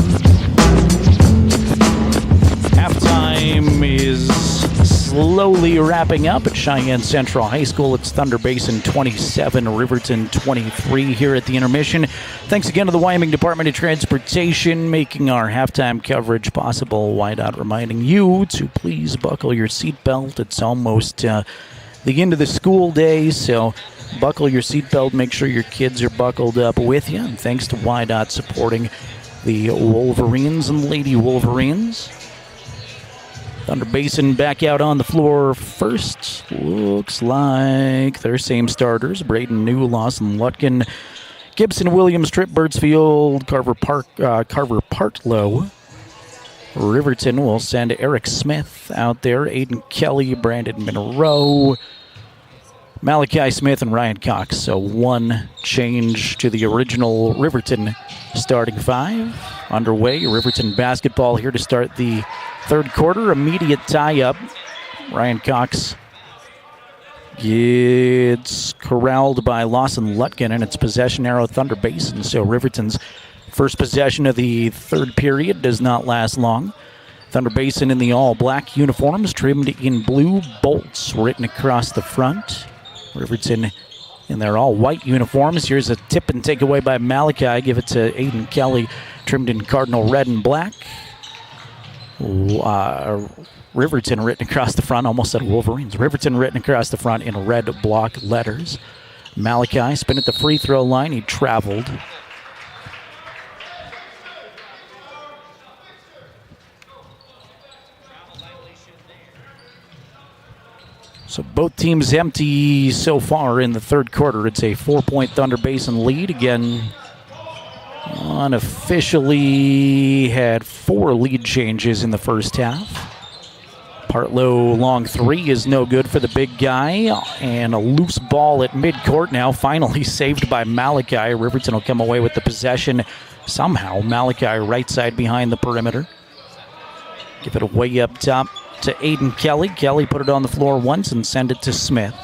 Halftime is slowly wrapping up at Cheyenne Central High School. It's Thunder Basin 27, Riverton 23 here at the intermission. Thanks again to the Wyoming Department of Transportation making our halftime coverage possible. YDOT reminding you to please buckle your seatbelt. It's almost the end of the school day, so buckle your seatbelt. Make sure your kids are buckled up with you. And thanks to YDOT supporting the Wolverines and Lady Wolverines. Thunder Basin back out on the floor first. Looks like their same starters. Braden New, Lawson Lutgen, Gibson, Williams, Tripp, Birdsfield, Carver Partlow. Riverton will send Eric Smith out there. Aiden Kelly, Brandon Monroe, Malachi Smith, and Ryan Cox. So one change to the original Riverton starting five. Underway, Riverton basketball here to start the third quarter. Immediate tie-up. Ryan Cox gets corralled by Lawson Lutgen, and it's possession arrow Thunder Basin. So Riverton's first possession of the third period does not last long. Thunder Basin in the all-black uniforms, trimmed in blue bolts written across the front. Riverton in their all-white uniforms. Here's a tip and take away by Malachi. Give it to Aiden Kelly, trimmed in cardinal red and black. Riverton written across the front, almost said Wolverines. Riverton written across the front in red block letters. Malachi spin at the free throw line. He traveled. So both teams empty so far in the third quarter. It's a 4-point Thunder Basin lead. Again, unofficially had 4 lead changes in the first half. Partlow long three is no good for the big guy. And a loose ball at midcourt now, finally saved by Malachi. Riverton will come away with the possession somehow. Malachi right side behind the perimeter. Give it away up top to Aiden Kelly. Kelly put it on the floor once and send it to Smith.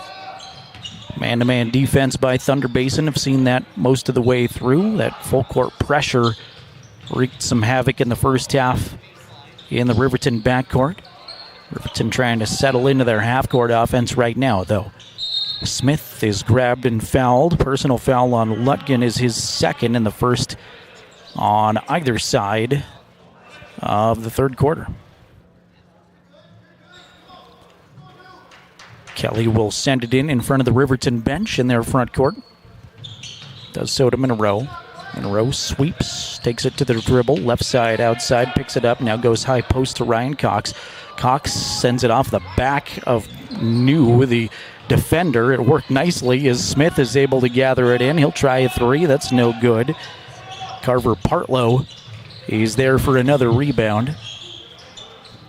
Man-to-man defense by Thunder Basin. Have seen that most of the way through. That full court pressure wreaked some havoc in the first half in the Riverton backcourt. Riverton trying to settle into their half-court offense right now, though. Smith is grabbed and fouled. Personal foul on Lutgen is his second in the first on either side of the third quarter. Kelly will send it in front of the Riverton bench in their front court. Does so to Monroe. Monroe sweeps, takes it to the dribble, left side, outside, picks it up, now goes high post to Ryan Cox. Cox sends it off the back of New, the defender. It worked nicely as Smith is able to gather it in. He'll try a three, that's no good. Carver Partlow, he's there for another rebound.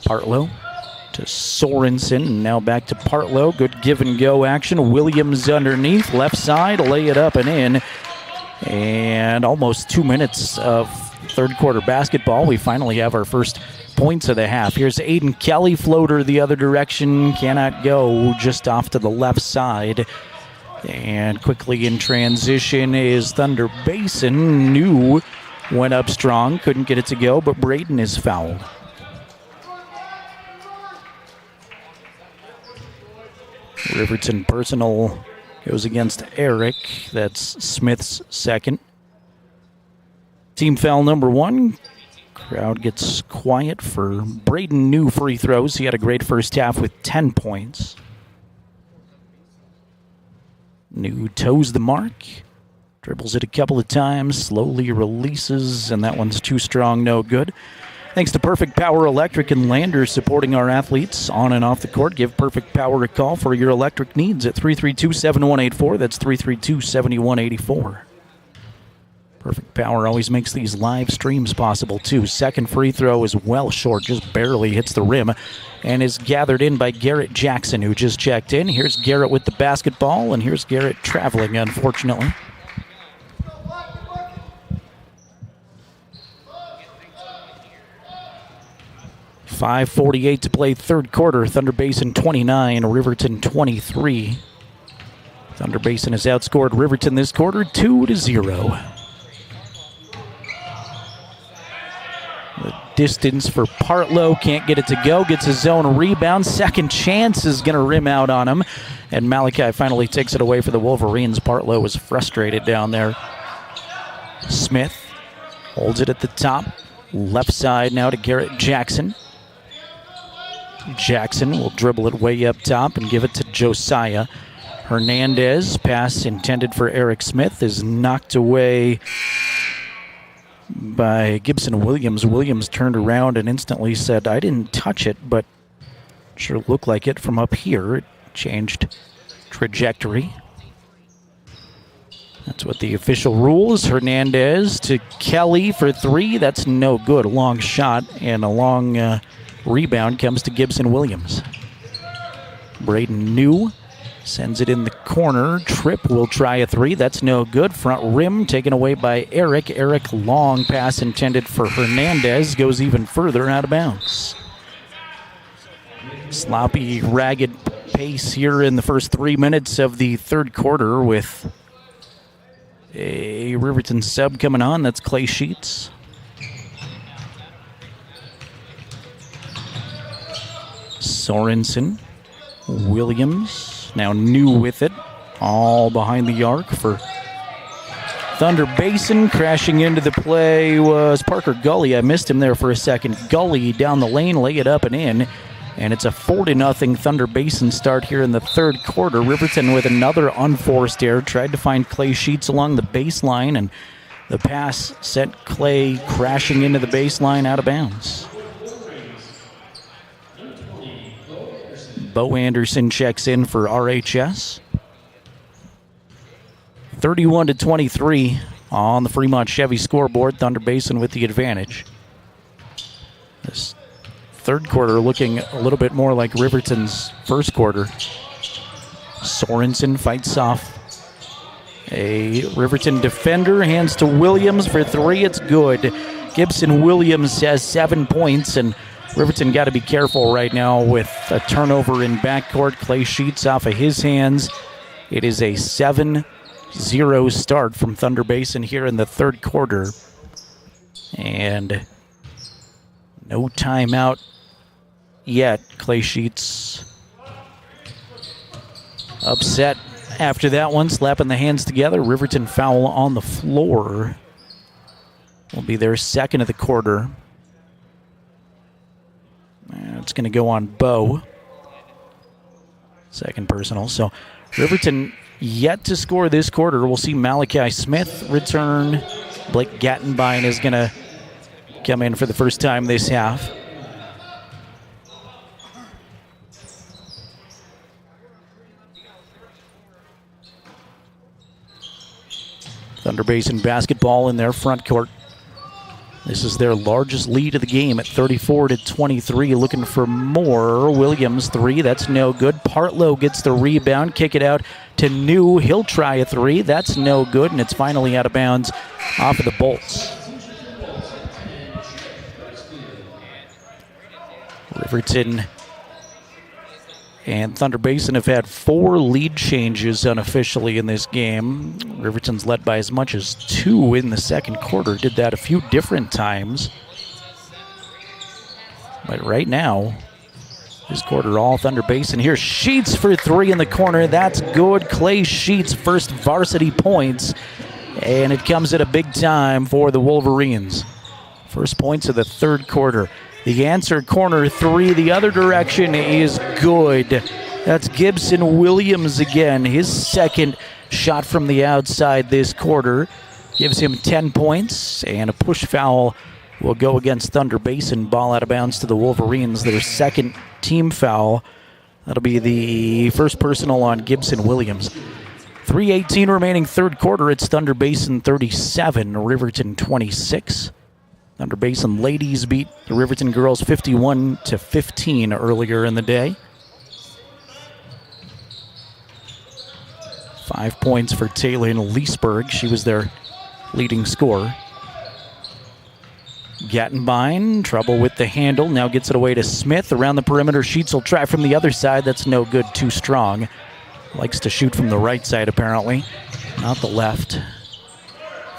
Partlow to Sorensen, and now back to Partlow. Good give and go action. Williams underneath, left side, lay it up and in. And almost 2 minutes of third quarter basketball. We finally have our first points of the half. Here's Aiden Kelly, floater the other direction, cannot go, just off to the left side. And quickly in transition is Thunder Basin. New went up strong, couldn't get it to go, but Braden is fouled. Riverton personal goes against Eric. That's Smith's second. Team foul number 1. Crowd gets quiet for Braden New free throws. He had a great first half with 10 points. New toes the mark. Dribbles it a couple of times, slowly releases, and that one's too strong, no good. Thanks to Perfect Power Electric and Lander supporting our athletes on and off the court. Give Perfect Power a call for your electric needs at 332-7184. That's 332-7184. Perfect Power always makes these live streams possible, too. Second free throw is well short, just barely hits the rim, and is gathered in by Garrett Jackson, who just checked in. Here's Garrett with the basketball, and here's Garrett traveling, unfortunately. .5:48 to play third quarter. Thunder Basin 29, Riverton 23. Thunder Basin has outscored Riverton this quarter 2-0. The distance for Partlow, can't get it to go, gets his own rebound. Second chance is going to rim out on him, and Malachi finally takes it away for the Wolverines. Partlow was frustrated down there. Smith holds it at the top. Left side now to Garrett Jackson. Jackson will dribble it way up top and give it to Josiah. Hernandez, pass intended for Eric Smith, is knocked away by Gibson Williams. Williams turned around and instantly said, I didn't touch it, but sure looked like it from up here. It changed trajectory. That's what the official rules. Hernandez to Kelly for three. That's no good. A long shot and a long rebound comes to Gibson Williams. Braden New sends it in the corner. Tripp will try a three. That's no good. Front rim taken away by Eric. Eric, long pass intended for Hernandez. Goes even further out of bounds. Sloppy, ragged pace here in the first 3 minutes of the third quarter with a Riverton sub coming on. That's Clay Sheets. Sorensen. Williams. Now New with it. All behind the arc for Thunder Basin. Crashing into the play was Parker Gully. I missed him there for a second. Gully down the lane, lay it up and in. And it's a 4-0 Thunder Basin start here in the third quarter. Riverton with another unforced error. Tried to find Clay Sheets along the baseline, and the pass sent Clay crashing into the baseline out of bounds. Bo Anderson checks in for RHS. 31-23 on the Fremont Chevy scoreboard. Thunder Basin with the advantage. This third quarter looking a little bit more like Riverton's first quarter. Sorensen fights off a Riverton defender, hands to Williams for three. It's good. Gibson Williams has 7 points, and Riverton got to be careful right now with a turnover in backcourt. Clay Sheets off of his hands. It is a 7-0 start from Thunder Basin here in the third quarter. And no timeout yet. Clay Sheets upset after that one, slapping the hands together. Riverton foul on the floor will be their second of the quarter. It's going to go on Bo. Second personal. So Riverton yet to score this quarter. We'll see Malachi Smith return. Blake Gattenbein is going to come in for the first time this half. Thunder Basin basketball in their front court. This is their largest lead of the game at 34-23. Looking for more. Williams three. That's no good. Partlow gets the rebound. Kick it out to New. He'll try a three. That's no good, and it's finally out of bounds off of the Bolts. Riverton and Thunder Basin have had 4 lead changes unofficially in this game. Riverton's led by as much as 2 in the second quarter. Did that a few different times. But right now, this quarter all Thunder Basin. Here, Sheets for three in the corner. That's good. Clay Sheets' first varsity points. And it comes at a big time for the Wolverines. First points of the third quarter. The answer, corner three, the other direction is good. That's Gibson Williams again. His second shot from the outside this quarter gives him 10 points, and a push foul will go against Thunder Basin. Ball out of bounds to the Wolverines, their second team foul. That'll be the first personal on Gibson Williams. 3:18 remaining third quarter. It's Thunder Basin 37, Riverton 26. Thunder Basin ladies beat the Riverton girls 51-15 earlier in the day. 5 points for Taylor Leesburg. She was their leading scorer. Gattenbein, trouble with the handle. Now gets it away to Smith. Around the perimeter, Sheets will try from the other side. That's no good, too strong. Likes to shoot from the right side, apparently, not the left.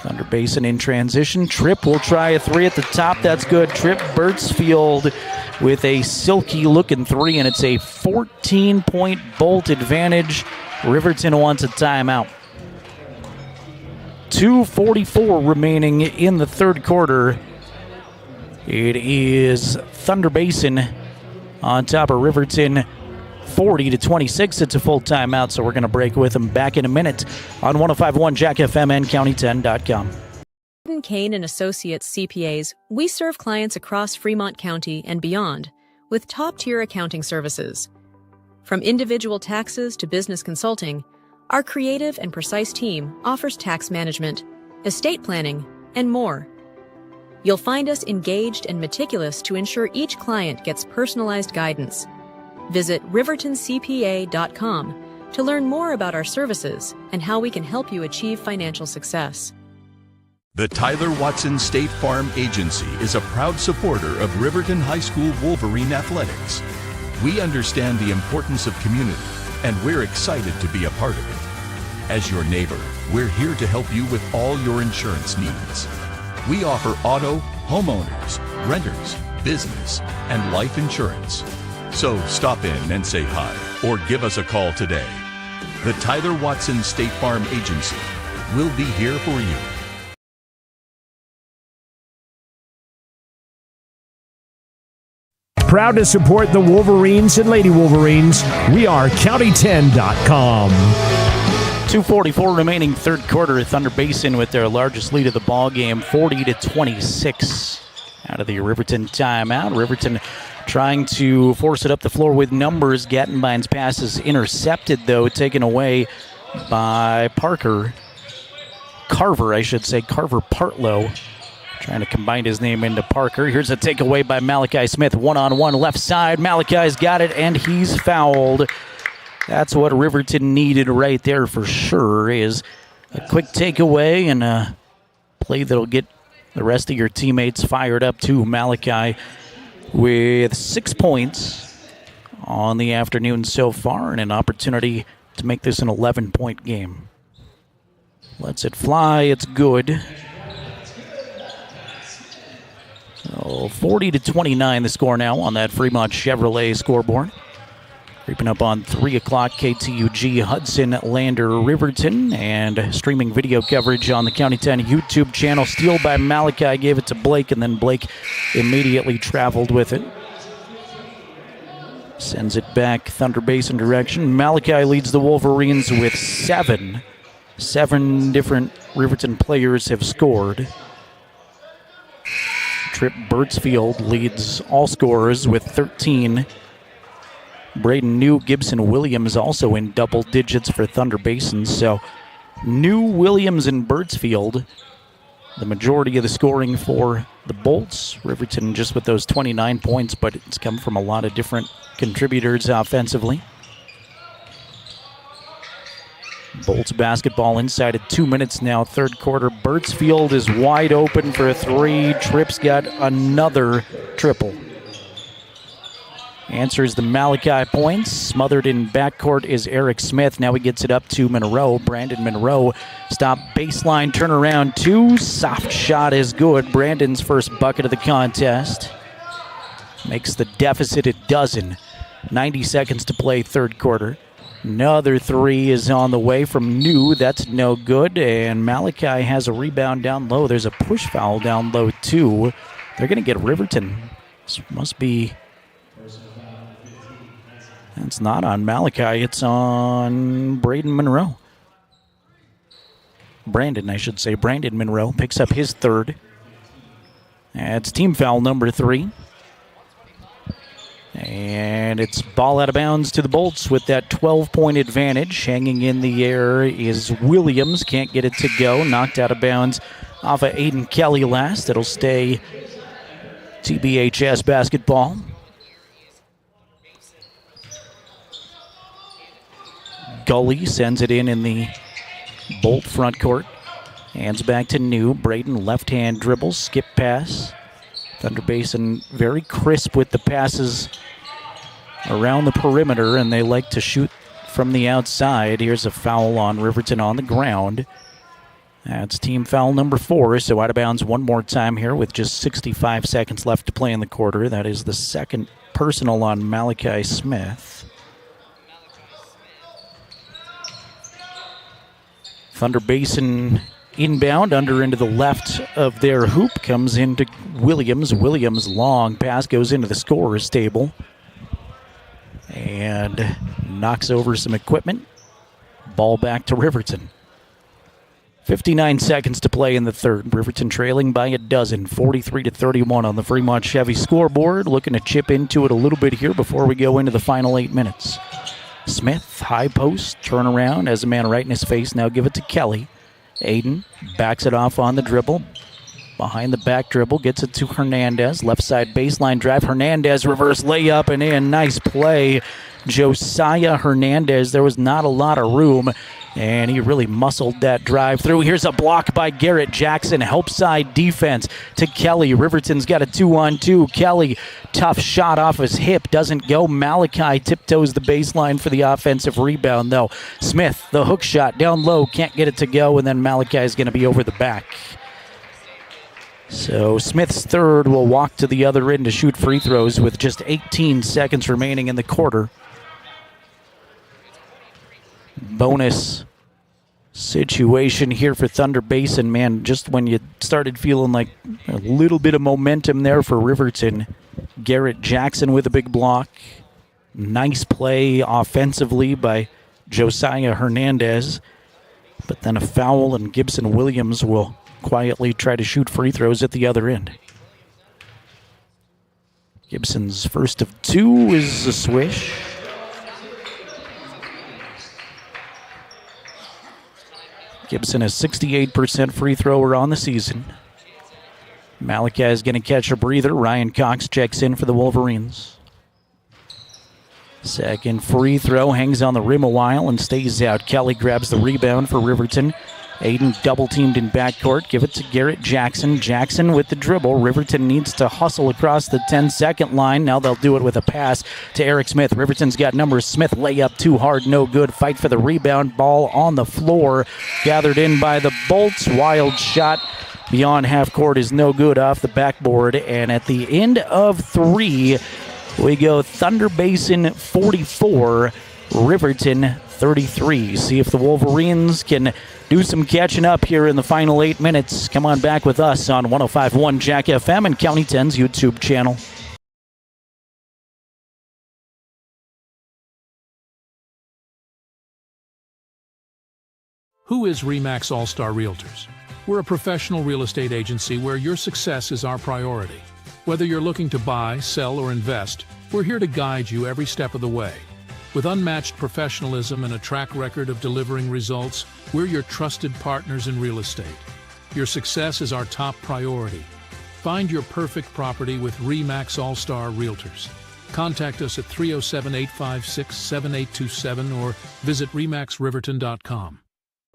Thunder Basin in transition. Tripp will try a three at the top. That's good. Tripp Birtsfield with a silky-looking three, and it's a 14-point Bolt advantage. Riverton wants a timeout. 2:44 remaining in the third quarter. It is Thunder Basin on top of Riverton 40-26. It's a full timeout, so we're going to break with them back in a minute on 105.1 Jack FM and County10.com. Kane and Associates CPAs, we serve clients across Fremont County and beyond with top-tier accounting services. From individual taxes to business consulting, Our creative and precise team offers tax management, estate planning, and more. You'll find us engaged and meticulous to ensure each client gets personalized guidance. Visit rivertoncpa.com to learn more about our services and how we can help you achieve financial success. The Tyler Watson State Farm Agency is a proud supporter of Riverton High School Wolverine athletics. We understand the importance of community, and we're excited to be a part of it. As your neighbor, we're here to help you with all your insurance needs. We offer auto, homeowners, renters, business, and life insurance. So stop in and say hi or give us a call today. The Tyler Watson State Farm Agency will be here for you. Proud to support the Wolverines and Lady Wolverines. We are County10.com. 2:44 remaining third quarter. Thunder Basin with their largest lead of the ball game, 40-26 out of the Riverton timeout. Riverton trying to force it up the floor with numbers. Gattenbein's pass is intercepted, though, taken away by Carver Partlow. Trying to combine his name into Parker. Here's a takeaway by Malachi Smith. One-on-one left side. Malachi's got it, and he's fouled. That's what Riverton needed right there for sure, is a quick takeaway and a play that'll get the rest of your teammates fired up too. Malachi with 6 points on the afternoon so far and an opportunity to make this an 11-point game. Lets it fly. It's good. So 40-29 the score now on that Fremont Chevrolet scoreboard. Creeping up on 3 o'clock, KTUG, Hudson, Lander, Riverton, and streaming video coverage on the County 10 YouTube channel. Steal by Malachi, gave it to Blake, and then Blake immediately traveled with it. Sends it back Thunder Basin direction. Malachi leads the Wolverines with 7. 7 different Riverton players have scored. Trip Birdsfield leads all scorers with 13. Braden New, Gibson, Williams also in double digits for Thunder Basin. So New, Williams, and Birdsfield, the majority of the scoring for the Bolts. Riverton just with those 29 points, but it's come from a lot of different contributors offensively. Bolts basketball inside of 2 minutes now, third quarter. Birdsfield is wide open for a 3. Tripp's got another triple. Answers the Malachi points. Smothered in backcourt is Eric Smith. Now he gets it up to Monroe. Brandon Monroe. Stop baseline, turnaround 2. Soft shot is good. Brandon's first bucket of the contest. Makes the deficit a dozen. 90 seconds to play third quarter. Another 3 is on the way from New. That's no good. And Malachi has a rebound down low. There's a push foul down low too. They're going to get Riverton. This must be... It's not on Malachi. It's on Braden Monroe. Brandon, I should say. Brandon Monroe picks up his third. It's team foul number 3. And it's ball out of bounds to the Bolts with that 12-point advantage. Hanging in the air is Williams. Can't get it to go. Knocked out of bounds off of Aiden Kelly last. It'll stay TBHS basketball. Gully sends it in the Bolt front court. Hands back to New. Braden left-hand dribble, skip pass. Thunder Basin very crisp with the passes around the perimeter, and they like to shoot from the outside. Here's a foul on Riverton on the ground. That's team foul number 4, so out of bounds one more time here with just 65 seconds left to play in the quarter. That is the second personal on Malachi Smith. Thunder Basin inbound, under into the left of their hoop, comes into Williams. Williams' long pass goes into the scorer's table and knocks over some equipment. Ball back to Riverton. 59 seconds to play in the third. Riverton trailing by a dozen, 43-31 on the Fremont Chevy scoreboard. Looking to chip into it a little bit here before we go into the final 8 minutes. Smith, high post, turn around, has a man right in his face. Now give it to Kelly. Aiden backs it off on the dribble. Behind the back dribble, gets it to Hernandez. Left side baseline drive. Hernandez, reverse layup and in. Nice play. Josiah Hernandez. There was not a lot of room, and he really muscled that drive through. Here's a block by Garrett Jackson. Help side defense to Kelly. Riverton's got a 2-on-2. Kelly, tough shot off his hip. Doesn't go. Malachi tiptoes the baseline for the offensive rebound, though. Smith, the hook shot down low. Can't get it to go, and then Malachi is going to be over the back. So Smith's third will walk to the other end to shoot free throws with just 18 seconds remaining in the quarter. Bonus situation here for Thunder Basin, man. Just when you started feeling like a little bit of momentum there for Riverton. Garrett Jackson with a big block. Nice play offensively by Josiah Hernandez. But then a foul, and Gibson Williams will quietly try to shoot free throws at the other end. Gibson's first of two is a swish. Gibson is 68% free thrower on the season. Malachi is going to catch a breather. Ryan Cox checks in for the Wolverines. Second free throw, hangs on the rim a while and stays out. Kelly grabs the rebound for Riverton. Aiden double-teamed in backcourt. Give it to Garrett Jackson. Jackson with the dribble. Riverton needs to hustle across the 10-second line. Now they'll do it with a pass to Eric Smith. Riverton's got numbers. Smith layup too hard, no good. Fight for the rebound. Ball on the floor. Gathered in by the Bolts. Wild shot beyond half court is no good off the backboard. And at the end of three, we go Thunder Basin 44, Riverton 33. See if the Wolverines can do some catching up here in the final 8 minutes. Come on back with us on 105.1 Jack FM and County 10's YouTube channel. Who is RE/MAX All-Star Realtors? We're a professional real estate agency where your success is our priority. Whether you're looking to buy, sell, or invest, we're here to guide you every step of the way. With unmatched professionalism and a track record of delivering results, we're your trusted partners in real estate. Your success is our top priority. Find your perfect property with RE/MAX All-Star Realtors. Contact us at 307-856-7827 or visit remaxriverton.com.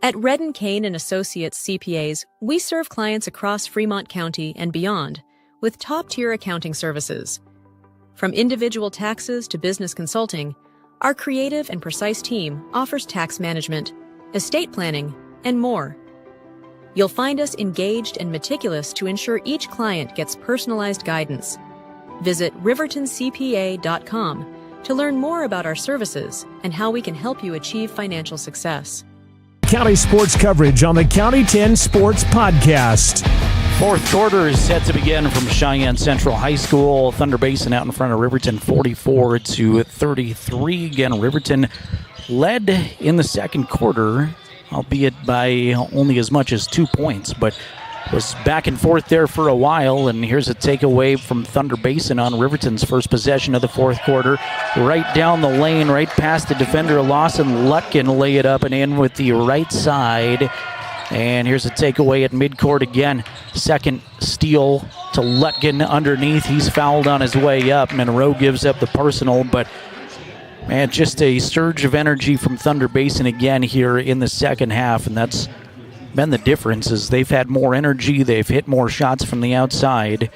At Redden Kane & Associates CPAs, we serve clients across Fremont County and beyond with top-tier accounting services. From individual taxes to business consulting, our creative and precise team offers tax management, estate planning, and more. You'll find us engaged and meticulous to ensure each client gets personalized guidance. Visit rivertoncpa.com to learn more about our services and how we can help you achieve financial success. County sports coverage on the County 10 Sports Podcast. Fourth quarter is set to begin from Cheyenne Central High School. Thunder Basin out in front of Riverton 44-33. Again, Riverton led in the second quarter, albeit by only as much as 2 points, but was back and forth there for a while. And here's a takeaway from Thunder Basin on Riverton's first possession of the fourth quarter. Right down the lane, right past the defender, Lawson Lutkin lay it up and in with the right side. And here's a takeaway at midcourt again. Second steal to Lutkin underneath. He's fouled on his way up. Monroe gives up the personal, but man, just a surge of energy from Thunder Basin again here in the second half, and that's been the difference. Is they've had more energy, they've hit more shots from the outside.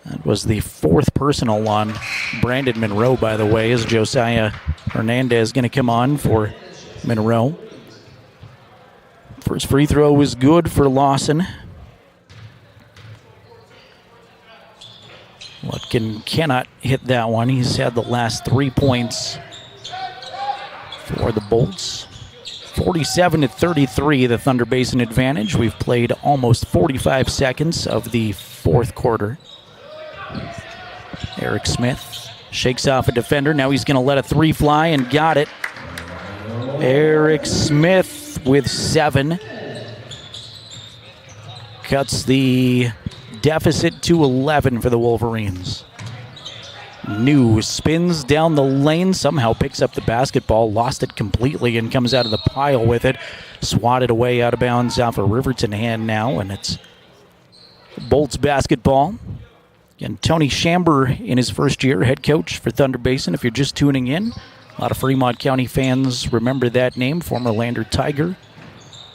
That was the fourth personal on Brandon Monroe, by the way, as Josiah Hernandez going to come on for Monroe. First free throw was good for Lawson. Lutkin cannot hit that one. He's had the last 3 points for the Bolts. 47-33, the Thunder Basin advantage. We've played almost 45 seconds of the fourth quarter. Eric Smith shakes off a defender. Now he's going to let a three fly and got it. Eric Smith with 7. Cuts the deficit to 11 for the Wolverines. New spins down the lane, somehow picks up the basketball, lost it completely, and comes out of the pile with it. Swatted away out of bounds off a Riverton hand now, and it's Bolts basketball. And Tony Chamber in his first year, head coach for Thunder Basin. If you're just tuning in, a lot of Fremont County fans remember that name. Former Lander Tiger,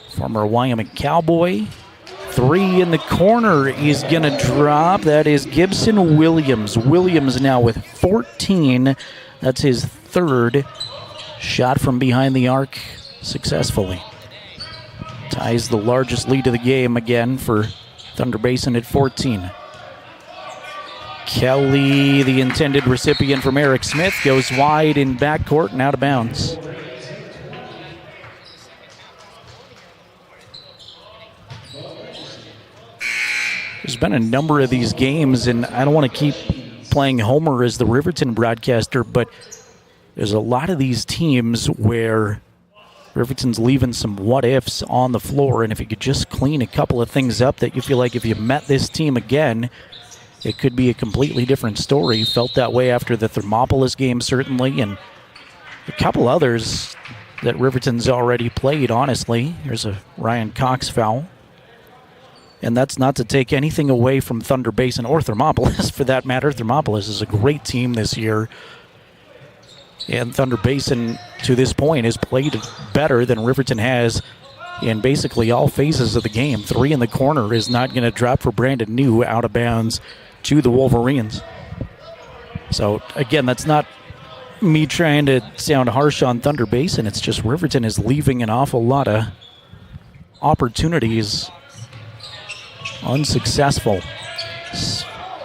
former Wyoming Cowboy. 3 in the corner is going to drop. That is Gibson Williams. Williams now with 14. That's his third shot from behind the arc successfully. Ties the largest lead of the game again for Thunder Basin at 14. Kelly, the intended recipient from Eric Smith, goes wide in backcourt and out of bounds. There's been a number of these games, and I don't want to keep playing Homer as the Riverton broadcaster, but there's a lot of these teams where Riverton's leaving some what-ifs on the floor, and if you could just clean a couple of things up that you feel like if you met this team again, it could be a completely different story. Felt that way after the Thermopolis game, certainly, and a couple others that Riverton's already played, honestly. There's a Ryan Cox foul. And that's not to take anything away from Thunder Basin or Thermopolis, for that matter. Thermopolis is a great team this year. And Thunder Basin, to this point, has played better than Riverton has in basically all phases of the game. 3 in the corner is not going to drop for Brandon New, out of bounds to the Wolverines. So, again, that's not me trying to sound harsh on Thunder Basin. It's just Riverton is leaving an awful lot of opportunities unsuccessful.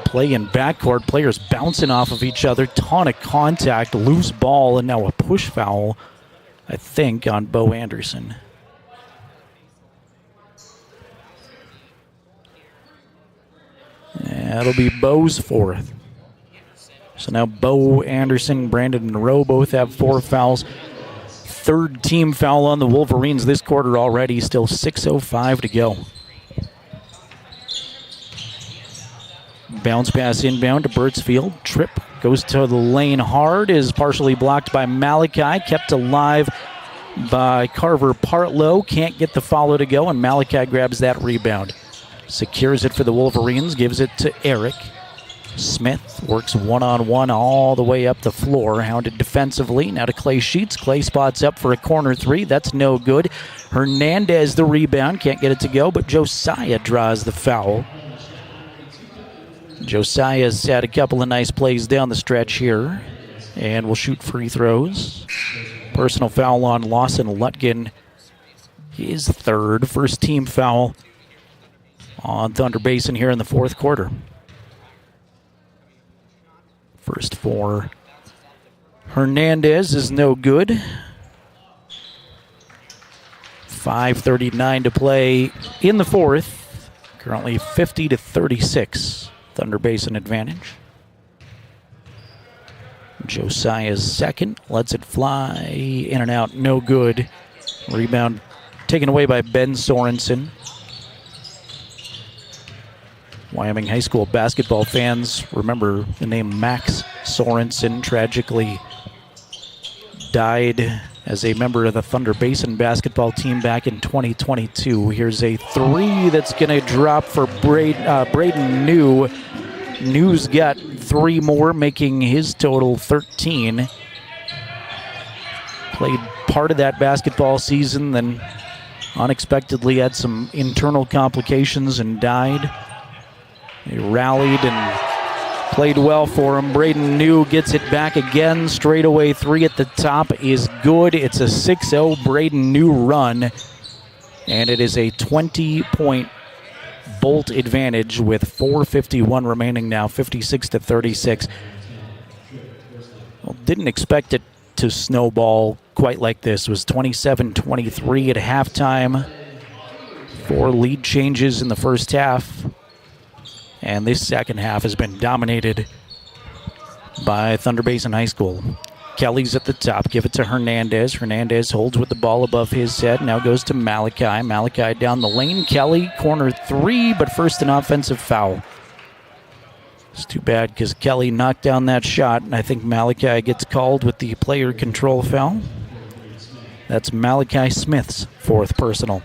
Play in backcourt, players bouncing off of each other, ton of contact, loose ball, and now a push foul, I think, on Bo Anderson. That'll be Bo's fourth. So now Bo Anderson, Brandon Monroe both have 4 fouls. Third team foul on the Wolverines this quarter already, still 6:05 to go. Bounce pass inbound to Birtsfield. Trip goes to the lane hard, is partially blocked by Malachi, kept alive by Carver Partlow. Can't get the follow to go, and Malachi grabs that rebound. Secures it for the Wolverines, gives it to Eric. Smith works one-on-one all the way up the floor, hounded defensively. Now to Clay Sheets. Clay spots up for a corner 3. That's no good. Hernandez the rebound, can't get it to go, but Josiah draws the foul. Josiah's had a couple of nice plays down the stretch here and will shoot free throws. Personal foul on Lawson Lutgen, his third. First team foul on Thunder Basin here in the fourth quarter. First for Hernandez is no good. 5:39 to play in the fourth. Currently 50-36. Thunder Basin advantage. Josiah's second. Lets it fly in and out. No good. Rebound taken away by Ben Sorensen. Wyoming high school basketball fans remember the name Max Sorensen. Tragically died as a member of the Thunder Basin basketball team back in 2022. Here's a 3 that's going to drop for Braden New. New's got 3 more, making his total 13. Played part of that basketball season, then unexpectedly had some internal complications and died. He rallied and played well for him. Braden New gets it back again. Straightaway 3 at the top is good. It's a 6-0 Braden New run, and it is a 20-point Bolt advantage with 4:51 remaining now, 56-36. Well, didn't expect it to snowball quite like this. It was 27-23 at halftime. 4 lead changes in the first half. And this second half has been dominated by Thunder Basin High School. Kelly's at the top. Give it to Hernandez. Hernandez holds with the ball above his head. Now goes to Malachi. Malachi down the lane. Kelly, corner 3, but first an offensive foul. It's too bad because Kelly knocked down that shot, and I think Malachi gets called with the player control foul. That's Malachi Smith's 4th personal.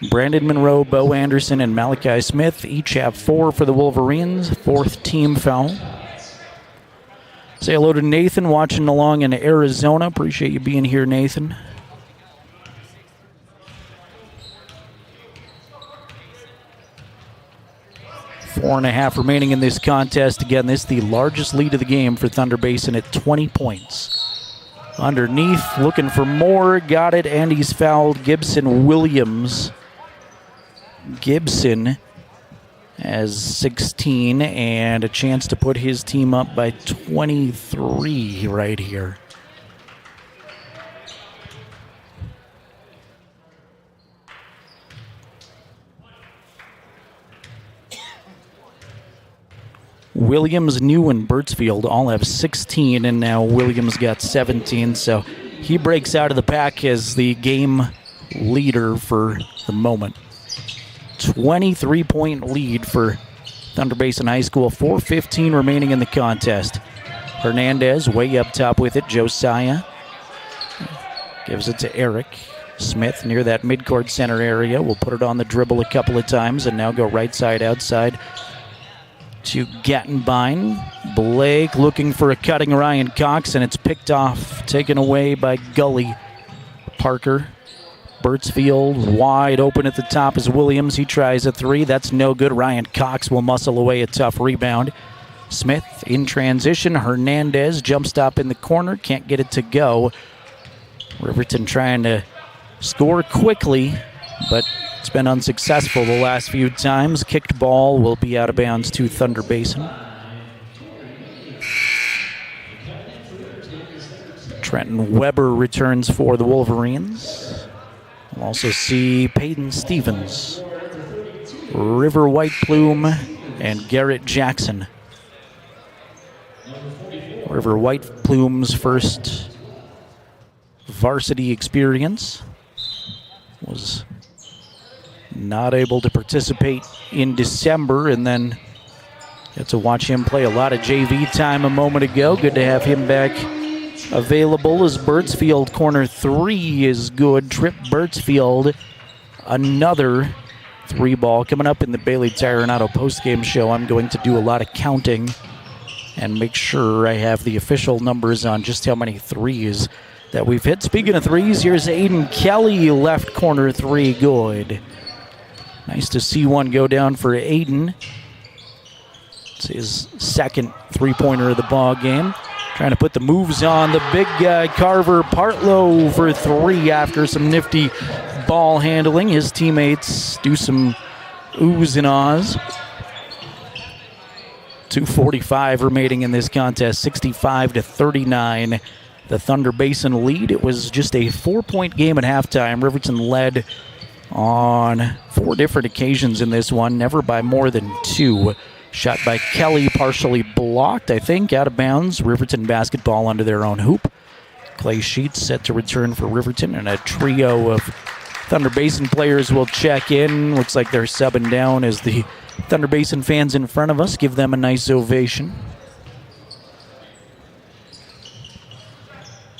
Brandon Monroe, Bo Anderson, and Malachi Smith each have 4 for the Wolverines. 4th team foul. Say hello to Nathan watching along in Arizona. Appreciate you being here, Nathan. Four and a half remaining in this contest. Again, this is the largest lead of the game for Thunder Basin at 20 points. Underneath, looking for more. Got it, and he's fouled. Gibson Williams. Gibson has 16 and a chance to put his team up by 23 right here. Williams, New, and Birchfield all have 16, and now Williams got 17, so he breaks out of the pack as the game leader for the moment. 23-point lead for Thunder Basin High School. 4:15 remaining in the contest. Hernandez way up top with it. Josiah gives it to Eric. Smith near that midcourt center area. Will put it on the dribble a couple of times and now go right side outside to Gattenbein. Blake looking for a cutting Ryan Cox, and it's picked off, taken away by Gully. Parker. Birchfield wide open at the top is Williams. He tries a 3. That's no good. Ryan Cox will muscle away a tough rebound. Smith in transition. Hernandez jump stop in the corner. Can't get it to go. Riverton trying to score quickly, but it's been unsuccessful the last few times. Kicked ball will be out of bounds to Thunder Basin. Trenton Weber returns for the Wolverines. We'll also see Peyton Stevens, River White Plume, and Garrett Jackson. River White Plume's first varsity experience. Was not able to participate in December, and then got to watch him play a lot of JV time a moment ago. Good to have him back available as Birchfield corner 3 is good. Trip Birchfield, another 3 ball. Coming up in the Bailey Tire and Auto postgame show, I'm going to do a lot of counting and make sure I have the official numbers on just how many 3s that we've hit. Speaking of 3s, here's Aiden Kelly, left corner 3, good. Nice to see one go down for Aiden. It's his second 3-pointer of the ball game. Trying to put the moves on the big guy, Carver Partlow, for 3 after some nifty ball handling. His teammates do some oohs and ahs. 2:45 remaining in this contest, 65-39. The Thunder Basin lead. It was just a 4-point game at halftime. Riverton led on 4 different occasions in this one, never by more than 2. Shot by Kelly, partially blocked, I think, out of bounds. Riverton basketball under their own hoop. Clay Sheets set to return for Riverton, and a trio of Thunder Basin players will check in. Looks like they're subbing down as the Thunder Basin fans in front of us give them a nice ovation.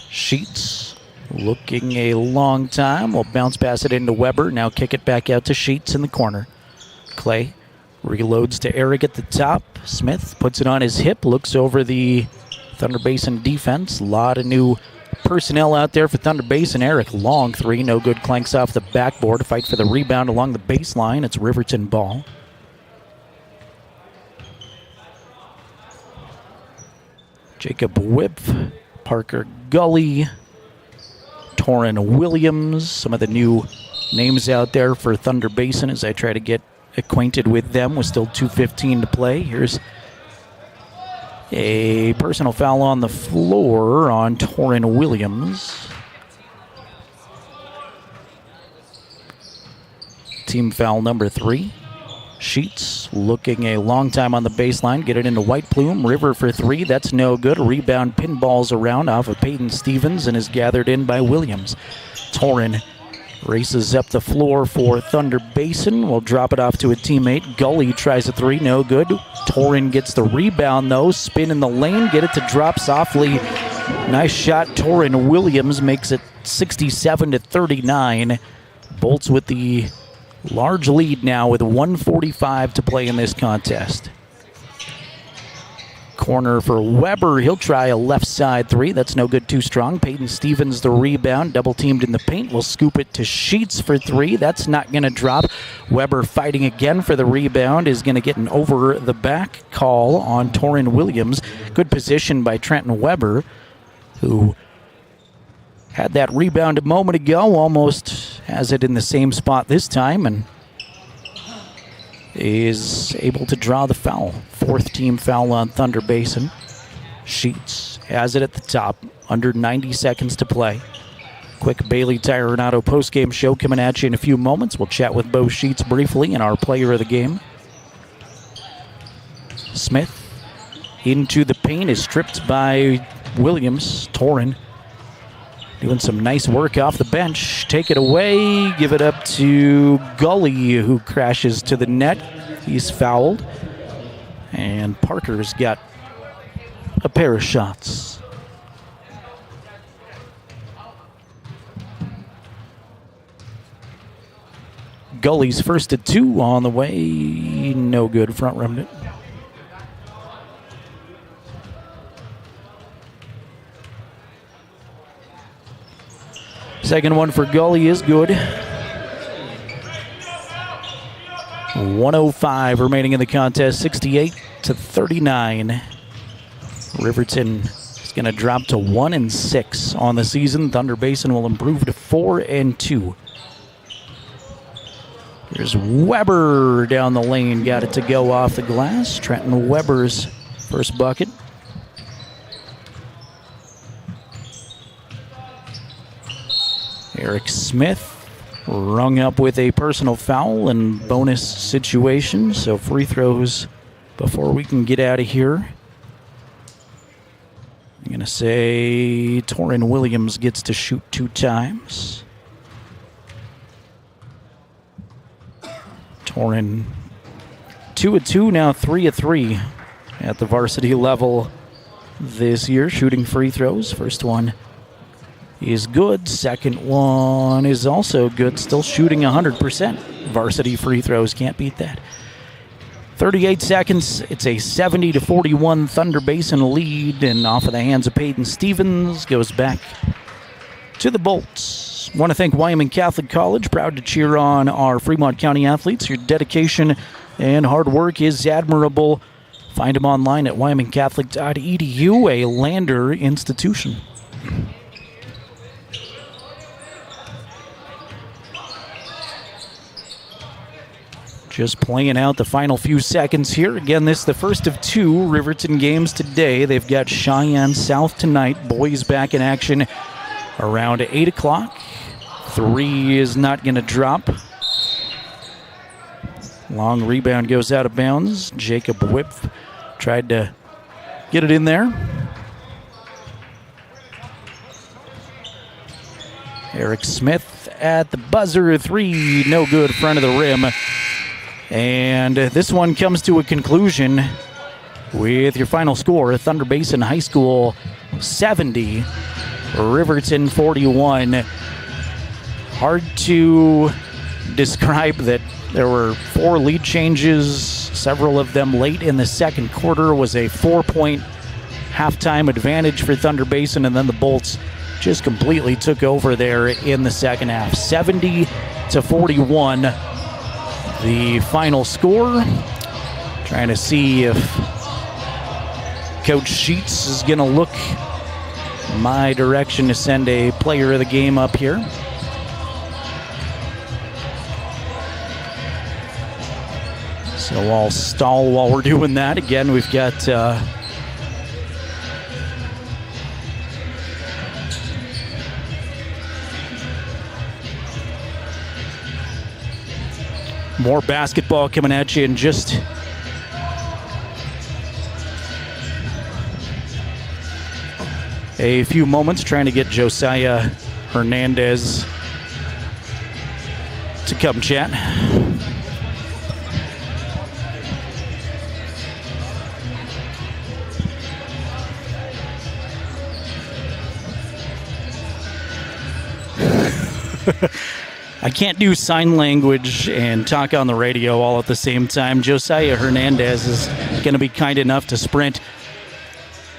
Sheets looking a long time. We'll bounce pass it into Weber. Now kick it back out to Sheets in the corner. Clay reloads to Eric at the top. Smith puts it on his hip, looks over the Thunder Basin defense. A lot of new personnel out there for Thunder Basin. Eric, long 3, no good, clanks off the backboard. Fight for the rebound along the baseline. It's Riverton ball. Jacob Whip, Parker Gully, Torrin Williams, some of the new names out there for Thunder Basin as I try to get acquainted with them with still 2:15 to play. Here's a personal foul on the floor on Torrin Williams. Team foul number 3. Sheets looking a long time on the baseline. Get it into White Plume. River for 3. That's no good. Rebound pinballs around off of Peyton Stevens and is gathered in by Williams. Torrin Races up the floor for Thunder Basin. Will drop it off to a teammate. Gully tries a three, no good. Torin gets the rebound though. Spin in the lane, get it to drop softly. Nice shot. Torin Williams makes it 67-39. Bolts with the large lead now with 1:45 to play in this contest. Corner for Weber. He'll try a left side three. That's no good, too strong. Peyton Stevens the rebound. Double teamed in the paint. Will scoop it to Sheets for three. That's not going to drop. Weber fighting again for the rebound. Is going to get an over the back call on Torin Williams. Good position by Trenton Weber, who had that rebound a moment ago. Almost has it in the same spot this time and is able to draw the foul. Fourth team foul on Thunder Basin. Sheets has it at the top. Under 90 seconds to play. Quick Bailey Tire and Auto postgame show coming at you in a few moments. We'll chat with Bo Sheets briefly and our player of the game. Smith into the paint is stripped by Williams. Torin doing some nice work off the bench. Take it away. Give it up to Gully, who crashes to the net. He's fouled. And Parker's got a pair of shots. Gully's first at two on the way. No good. Front rimmed it. Second one for Gully is good. 1:05 remaining in the contest, 68-39. Riverton is going to drop to 1-6 on the season. Thunder Basin will improve to 4-2. Here's Weber down the lane, got it to go off the glass. Trenton Weber's first bucket. Eric Smith rung up with a personal foul and bonus situation, so free throws before we can get out of here. I'm going to say Torin Williams gets to shoot 2 times. Torin 2 of 2, now 3 of 3 at the varsity level this year, shooting free throws. First one is good. Second one is also good. Still shooting 100%. Varsity free throws, can't beat that. 38 seconds. It's a 70-41 Thunder Basin lead, and off of the hands of Peyton Stevens goes back to the Bolts. Want to thank Wyoming Catholic College. Proud to cheer on our Fremont County athletes. Your dedication and hard work is admirable. Find them online at wyomingcatholic.edu, a Lander institution. Just playing out the final few seconds here. Again, this is the first of 2 Riverton games today. They've got Cheyenne South tonight. Boys back in action around 8 o'clock. 3 is not going to drop. Long rebound goes out of bounds. Jacob Whip tried to get it in there. Eric Smith at the buzzer. 3, no good, front of the rim. And this one comes to a conclusion with your final score. Thunder Basin High School 70, Riverton 41. Hard to describe that there were 4 lead changes, several of them late in the second quarter. Was a 4-point halftime advantage for Thunder Basin, and then the Bolts just completely took over there in the second half. 70-41. The final score. Trying to see if Coach Sheets is going to look my direction to send a player of the game up here. So I'll stall while we're doing that. Again, we've got more basketball coming at you in just a few moments. Trying to get Josiah Hernandez to come chat. I can't do sign language and talk on the radio all at the same time. Josiah Hernandez is going to be kind enough to sprint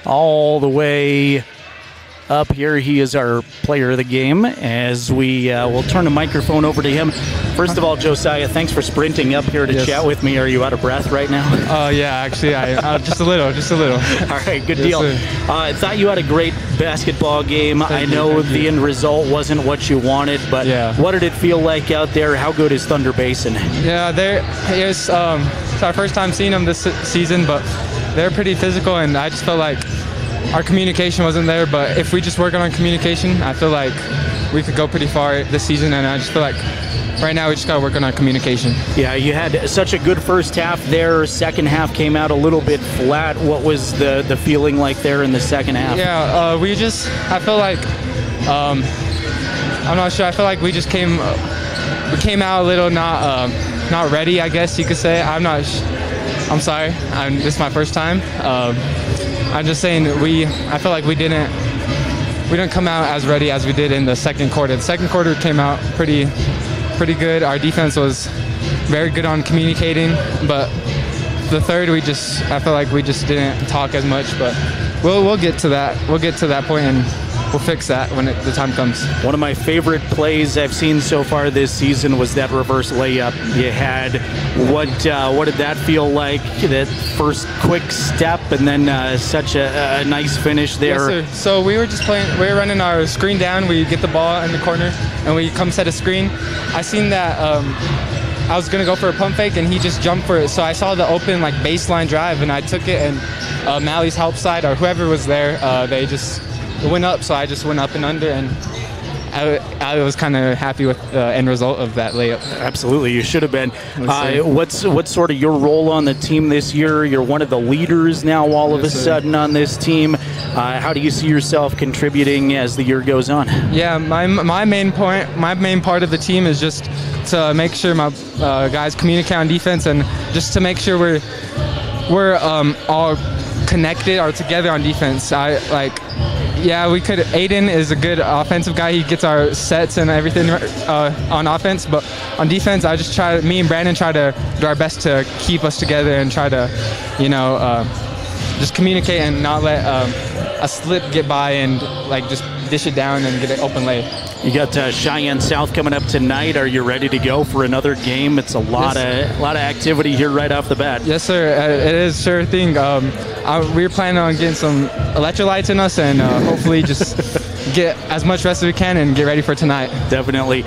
all the way up here. He is our player of the game as we will turn the microphone over to him. First of all, Josiah, thanks for sprinting up here to chat with me. Are you out of breath right now? Yeah, actually, just a little. All right, good deal. I thought you had a great basketball game. I know the end result wasn't what you wanted, but what did it feel like out there? How good is Thunder Basin? Yeah, it's our first time seeing them this season, but they're pretty physical, and I just felt like our communication wasn't there. But if we just work on our communication, I feel like we could go pretty far this season, and I just feel like right now we just got to work on our communication. Yeah, you had such a good first half there. Second half came out a little bit flat. What was the feeling like there in the second half? Yeah, I feel like, I'm not sure. I feel like we just came out a little not ready, I guess you could say. I'm sorry. This is my first time. I'm just saying I feel like we didn't come out as ready as we did in the second quarter. The second quarter came out pretty good. Our defense was very good on communicating, but the third I feel like we just didn't talk as much. But we'll get to that. We'll get to that point, and we'll fix that when the time comes. One of my favorite plays I've seen so far this season was that reverse layup you had. What did that feel like? That first quick step, and then such a nice finish there. Yes, sir. So we were running our screen down. We get the ball in the corner, and we come set a screen. I seen that I was gonna go for a pump fake, and he just jumped for it. So I saw the open baseline drive, and I took it, and Mally's help side or whoever was there, they just went up, so I just went up and under, and I was kind of happy with the end result of that layup. Absolutely, you should have been. What's sort of your role on the team this year? You're one of the leaders now all of a sudden on this team. How do you see yourself contributing as the year goes on? Yeah, my main part of the team is just to make sure my guys communicate on defense, and just to make sure we're all connected or together on defense. Aiden is a good offensive guy. He gets our sets and everything on offense, but on defense, me and Brandon try to do our best to keep us together and try to, just communicate and not let a slip get by and just dish it down and get an open lay. You got Cheyenne South coming up tonight. Are you ready to go for another game? It's a lot of activity here right off the bat. Yes, sir. It is, sure thing. We're planning on getting some electrolytes in us, and hopefully just get as much rest as we can and get ready for tonight. Definitely.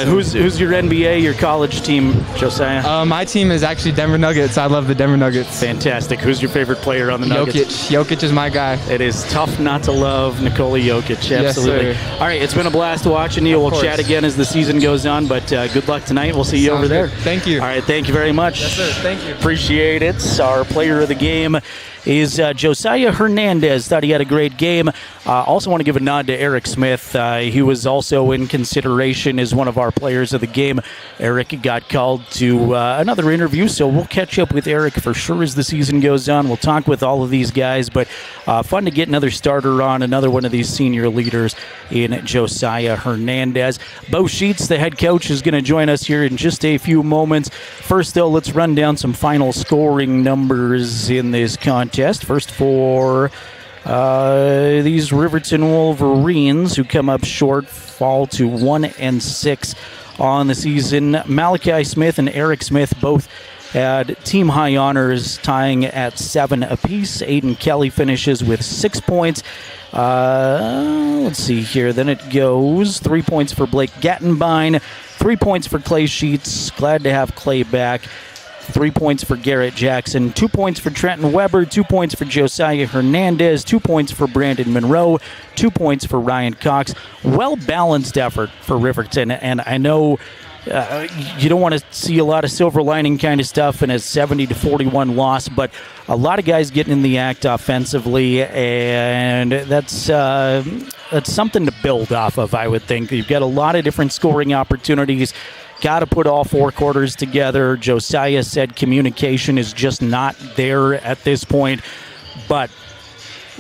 Who's your NBA, your college team, Josiah? My team is actually Denver Nuggets. I love the Denver Nuggets. Fantastic. Who's your favorite player on the Nuggets? Jokic is my guy. It is tough not to love Nikola Jokic. Absolutely. Yes, sir. All right, it's been a blast watching you. We'll chat again as the season goes on, but good luck tonight. We'll see you over there. Thank you. All right, thank you very much. Yes, sir. Thank you. Appreciate it. Our player of the game is Josiah Hernandez. Thought he had a great game. Also want to give a nod to Eric Smith. He was also in consideration as one of our players of the game. Eric got called to another interview, so we'll catch up with Eric for sure as the season goes on. We'll talk with all of these guys, but fun to get another starter on, another one of these senior leaders in Josiah Hernandez. Bo Sheets, the head coach, is going to join us here in just a few moments. First, though, let's run down some final scoring numbers in this contest. First for these Riverton Wolverines, who come up short, fall to 1-6 on the season. Malachi Smith and Eric Smith both had team high honors, tying at 7 apiece. Aiden Kelly finishes with 6 points. Let's see here. Then it goes 3 points for Blake Gattenbein, 3 points for Clay Sheets. Glad to have Clay back. 3 points for Garrett Jackson, 2 points for Trenton Weber, 2 points for Josiah Hernandez, 2 points for Brandon Monroe, 2 points for Ryan Cox. Well-balanced effort for Riverton, and I know you don't want to see a lot of silver lining kind of stuff in a 70-41 loss, but a lot of guys getting in the act offensively, and that's something to build off of, I would think. You've got a lot of different scoring opportunities. got to put all 4 quarters together. Josiah said communication is just not there at this point. But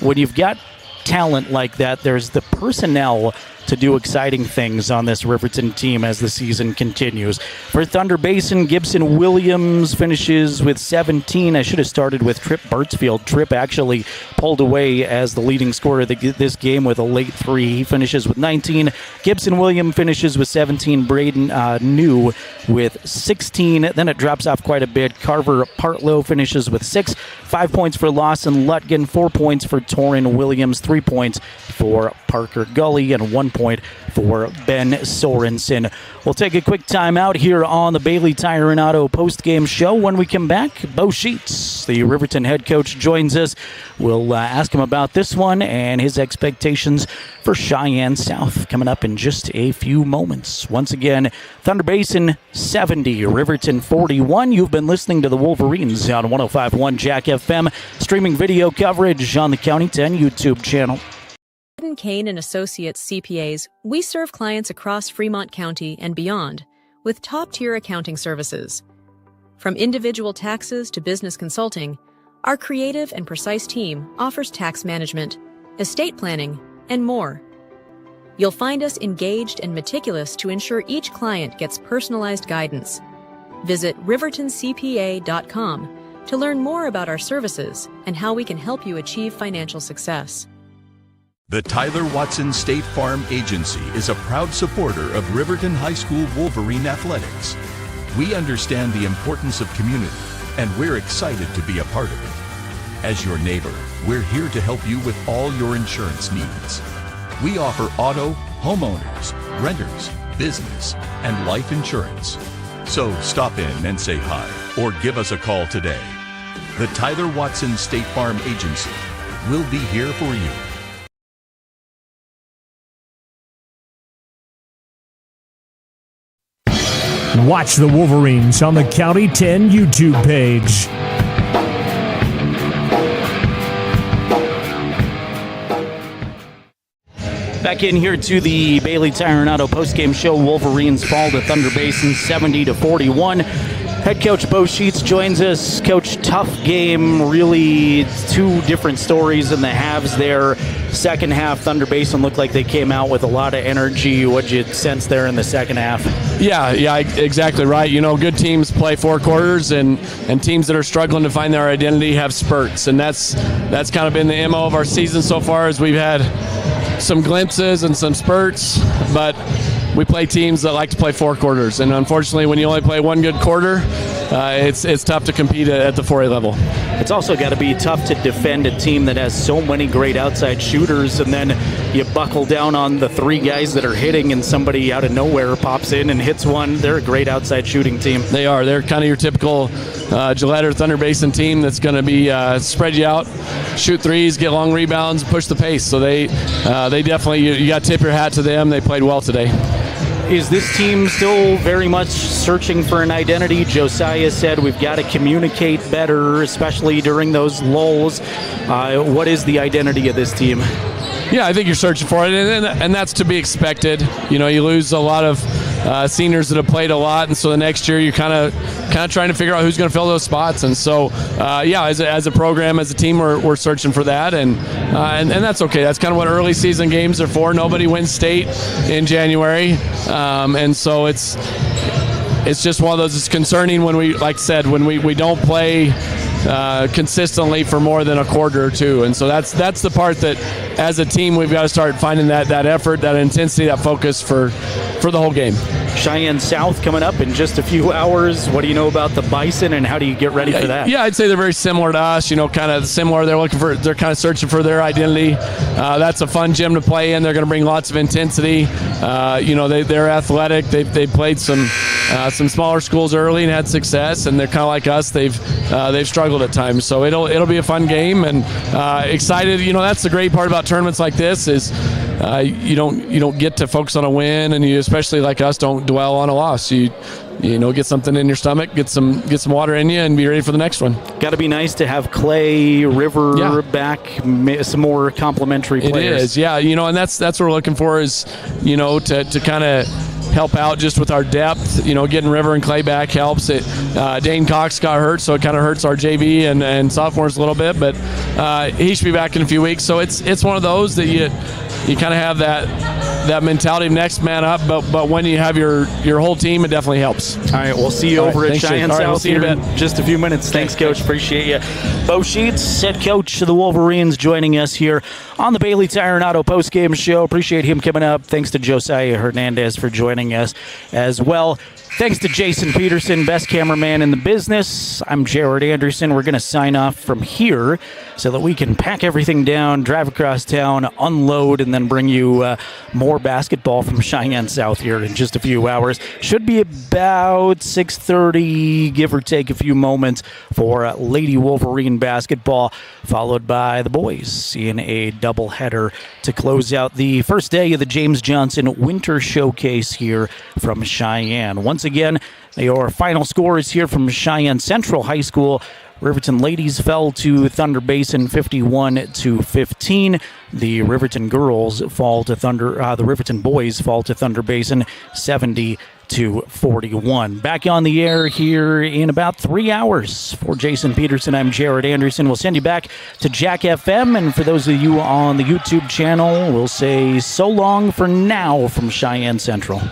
when you've got talent like that, there's the personnel to do exciting things on this Riverton team as the season continues. For Thunder Basin, Gibson Williams finishes with 17. I should have started with Tripp Birchfield. Tripp actually pulled away as the leading scorer of this game with a late 3. He finishes with 19. Gibson Williams finishes with 17. Braden New with 16. Then it drops off quite a bit. Carver Partlow finishes with 6. 5 points for Lawson Lutgen. 4 points for Torin Williams. 3 points for Parker Gully. And 1 point for Ben Sorensen. We'll take a quick time out here on the Bailey Tire and Auto postgame show. When we come back, Bo Sheets, the Riverton head coach, joins us. We'll ask him about this one and his expectations for Cheyenne South coming up in just a few moments. Once again, Thunder Basin 70, Riverton 41. You've been listening to the Wolverines on 105.1 Jack FM, streaming video coverage on the County 10 YouTube channel. Kane and Associates CPAs, we serve clients across Fremont County and beyond with top-tier accounting services. From individual taxes to business consulting, our creative and precise team offers tax management, estate planning, and more. You'll find us engaged and meticulous to ensure each client gets personalized guidance. Visit rivertoncpa.com to learn more about our services and how we can help you achieve financial success. The Tyler Watson State Farm Agency is a proud supporter of Riverton High School Wolverine athletics. We understand the importance of community, and we're excited to be a part of it. As your neighbor, we're here to help you with all your insurance needs. We offer auto, homeowners, renters, business, and life insurance. So stop in and say hi, or give us a call today. The Tyler Watson State Farm Agency will be here for you. Watch the Wolverines on the County 10 YouTube page. Back in here to the Bailey Tire and Auto postgame show. Wolverines fall to Thunder Basin 70-41. Head coach Bo Sheets joins us. Coach, tough game. Really 2 different stories in the halves there. Second half, Thunder Basin looked like they came out with a lot of energy. What'd you sense there in the second half? Yeah, exactly right. You know, good teams play 4 quarters, and teams that are struggling to find their identity have spurts, and that's kind of been the MO of our season so far. As we've had some glimpses and some spurts, but we play teams that like to play 4 quarters, and unfortunately, when you only play 1 good quarter, it's tough to compete at the 4A level. It's also got to be tough to defend a team that has so many great outside shooters, and then you buckle down on the 3 guys that are hitting, and somebody out of nowhere pops in and hits one. They're a great outside shooting team. They are. They're kind of your typical Gillette or Thunder Basin team that's going to be spread you out, shoot threes, get long rebounds, push the pace. So they definitely, you got to tip your hat to them. They played well today. Is this team still very much searching for an identity? Josiah said we've got to communicate better, especially during those lulls. What is the identity of this team? Yeah, I think you're searching for it, and that's to be expected. You know, you lose a lot of seniors that have played a lot, and so the next year you're kind of trying to figure out who's going to fill those spots. And so, as a program, as a team, we're searching for that, and that's okay. That's kind of what early season games are for. Nobody wins state in January, and so it's just one of those. It's concerning when we, like I said, when we don't play consistently for more than a quarter or 2, and so that's the part that, as a team, we've got to start finding that effort, that intensity, that focus for the whole game. Cheyenne South coming up in just a few hours. What do you know about the Bison, and how do you get ready for that? Yeah, I'd say they're very similar to us. You know, kind of similar. They're kind of searching for their identity. That's a fun gym to play in. They're going to bring lots of intensity. They're athletic. They've played some smaller schools early and had success, and they're kind of like us. They've struggled at times. So it'll be a fun game, and excited. You know, that's the great part about tournaments like this is you don't get to focus on a win, and you, especially like us, don't dwell on a loss. You get something in your stomach, get some water in you, and be ready for the next one. Got to be nice to have Clay, River back, some more complimentary players. It is, yeah. And that's what we're looking for is, to kind of help out just with our depth. Getting River and Clay back helps. Dane Cox got hurt, so it kind of hurts our JV and sophomores a little bit, but he should be back in a few weeks. So it's one of those that you kind of have that mentality of next man up, but when you have your whole team, it definitely helps. All right, we'll see you over at Cheyenne South we'll see you in just a few minutes. Thanks, Coach. Appreciate you. Bo Sheets, head coach of the Wolverines, joining us here on the Bailey Tire and Auto postgame show. Appreciate him coming up. Thanks to Josiah Hernandez for joining us as well. Thanks to Jason Peterson, best cameraman in the business. I'm Jared Anderson. We're going to sign off from here so that we can pack everything down, drive across town, unload, and then bring you more basketball from Cheyenne South here in just a few hours. Should be about 6:30, give or take a few moments, for Lady Wolverine basketball, followed by the boys in a doubleheader to close out the first day of the James Johnson Winter Showcase here from Cheyenne. Once again, your final score is here from Cheyenne Central High School. Riverton ladies fell to Thunder Basin 51-15. The Riverton girls fall to the Riverton boys fall to Thunder Basin 70-41. Back on the air here in about 3 hours. For Jason Peterson, I'm Jared Anderson. We'll send you back to Jack FM, and for those of you on the YouTube channel, we'll say so long for now from Cheyenne Central.